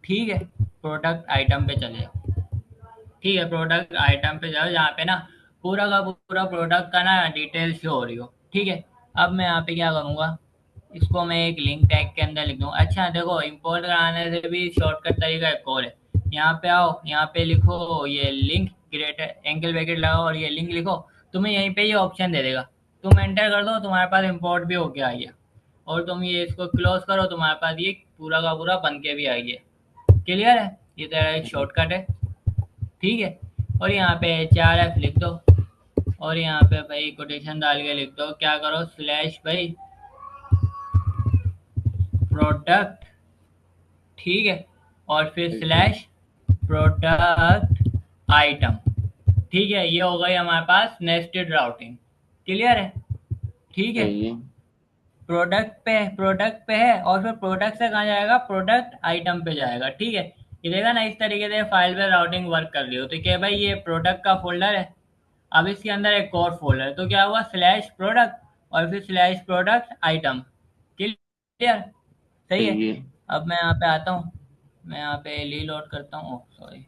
ठीक है। प्रोडक्ट आइटम पे चले जाओ। ठीक है। प्रोडक्ट आइटम पे जाओ, जहाँ पे ना पूरा का पूरा प्रोडक्ट का ना डिटेल शो हो रही हो। ठीक है। अब मैं यहाँ पे क्या करूँगा, इसको मैं एक लिंक टैग के अंदर लिख दूँ। अच्छा देखो, इंपोर्ट कराने से भी शॉर्टकट तरीका एक और है। यहाँ पे आओ, यहाँ पे लिखो ये लिंक, ग्रेटर एंगल ब्रैकेट लगाओ और ये लिंक लिखो। तुम्हें यहीं पे ये ऑप्शन दे देगा, तुम एंटर कर दो, तुम्हारे पास इंपोर्ट भी होके आ गया। और तुम ये इसको क्लोज करो, तुम्हारे पास ये पूरा का पूरा बन के भी आ गया। क्लियर है। ये तेरा एक शॉर्टकट है। ठीक है। और यहाँ पे HRF लिख दो, और यहाँ पे भाई कोटेशन डाल के लिख दो, क्या करो स्लैश भाई प्रोडक्ट। ठीक है। और फिर ठीक है। Slash product item. ठीक है। ये हो गई हमारे पास नेस्टेड राउटिंग। क्लियर है। ठीक है। सही है। प्रोडक्ट पे है, और फिर प्रोडक्ट से कहाँ जाएगा, प्रोडक्ट आइटम पे जाएगा। ठीक है। ये देखा ना, इस तरीके से फाइल पे राउटिंग वर्क कर रही हो। तो क्या भाई, ये प्रोडक्ट का फोल्डर है, अब इसके अंदर एक और फोल्डर है, तो क्या हुआ स्लैश प्रोडक्ट और फिर स्लैश प्रोडक्ट आइटम। क्लियर। सही है। सही है। अब मैं यहाँ पे आता हूँ, मैं यहाँ पे रीलोड करता हूँ, सॉरी,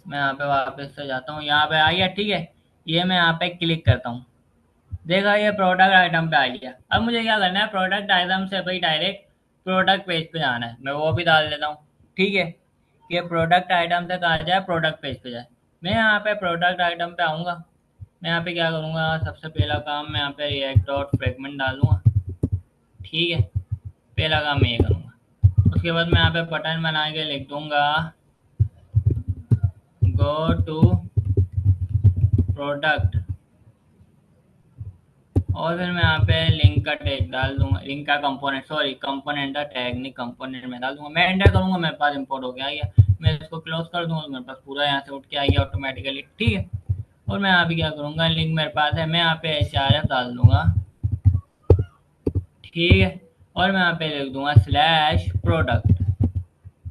मैं यहाँ पे वापस से जाता हूँ, यहाँ पे आ गया। ठीक है। ये मैं यहाँ पे क्लिक करता हूँ, देखा ये प्रोडक्ट आइटम पे आ गया। अब मुझे क्या करना है, प्रोडक्ट आइटम से भाई डायरेक्ट प्रोडक्ट पेज पे जाना है, मैं वो भी डाल देता हूँ। ठीक है। कि प्रोडक्ट आइटम से कहा जाए प्रोडक्ट पेज पे जाए। मैं यहाँ पे प्रोडक्ट आइटम पे आऊँगा, मैं यहाँ पे क्या करूँगा, सबसे पहला काम मैं यहाँ पे रिएक्ट डॉट फ्रेगमेंट डालूंगा। ठीक है। पहला काम मैं ये करूँगा। उसके बाद मैं यहाँ पे बटन बना के लिख दूंगा गो टू प्रोडक्ट, और फिर मैं यहाँ पे लिंक का टैग डाल दूंगा, लिंक का कंपोनेंट, सॉरी कंपोनेंट का टैग नहीं, कंपोनेंट में डाल दूंगा। मैं एंटर करूंगा, मेरे पास इंपोर्ट हो गया। मैं इसको क्लोज कर दूंगा तो मेरे पास पूरा यहाँ से उठ के आ गया ऑटोमेटिकली। ठीक है। और मैं यहाँ पे क्या करूंगा, लिंक मेरे पास है, मैं यहाँ पे HRF डाल दूंगा। ठीक है। और मैं यहाँ पे लिख दूंगा स्लैश प्रोडक्ट।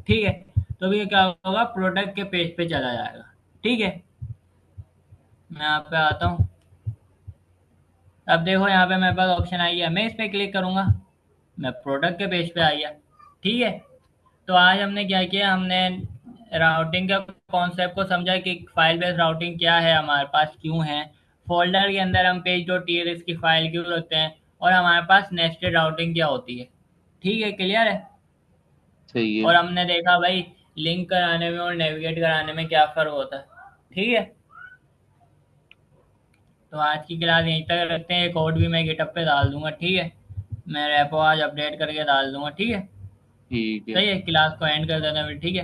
ठीक है। तो अभी क्या होगा, प्रोडक्ट के पेज पे चला जाएगा। ठीक है। मैं यहाँ पे आता हूँ, अब देखो यहाँ पे मेरे पास ऑप्शन आई है, मैं इस पे क्लिक करूंगा, मैं प्रोडक्ट के पेज पे आ गया। ठीक है। तो आज हमने क्या किया, हमने राउटिंग के कॉन्सेप्ट को समझा कि फाइल बेस्ड राउटिंग क्या है, हमारे पास क्यों है, फोल्डर के अंदर हम पेज डॉट टीएलएस की फाइल क्यों रखते हैं, और हमारे पास नेस्टेड राउटिंग क्या होती है। ठीक है। क्लियर है। सही है। और हमने देखा भाई लिंक कराने में और नेविगेट कराने में क्या फर्क होता है। ठीक है। तो आज की क्लास यहीं तक रखते हैं, कोड भी मैं गिटअप पे डाल दूंगा। ठीक है। मैं रेपो आज अपडेट करके डाल दूंगा। ठीक है। ठीक है। सही है, क्लास को एंड कर देना फिर, ठीक है।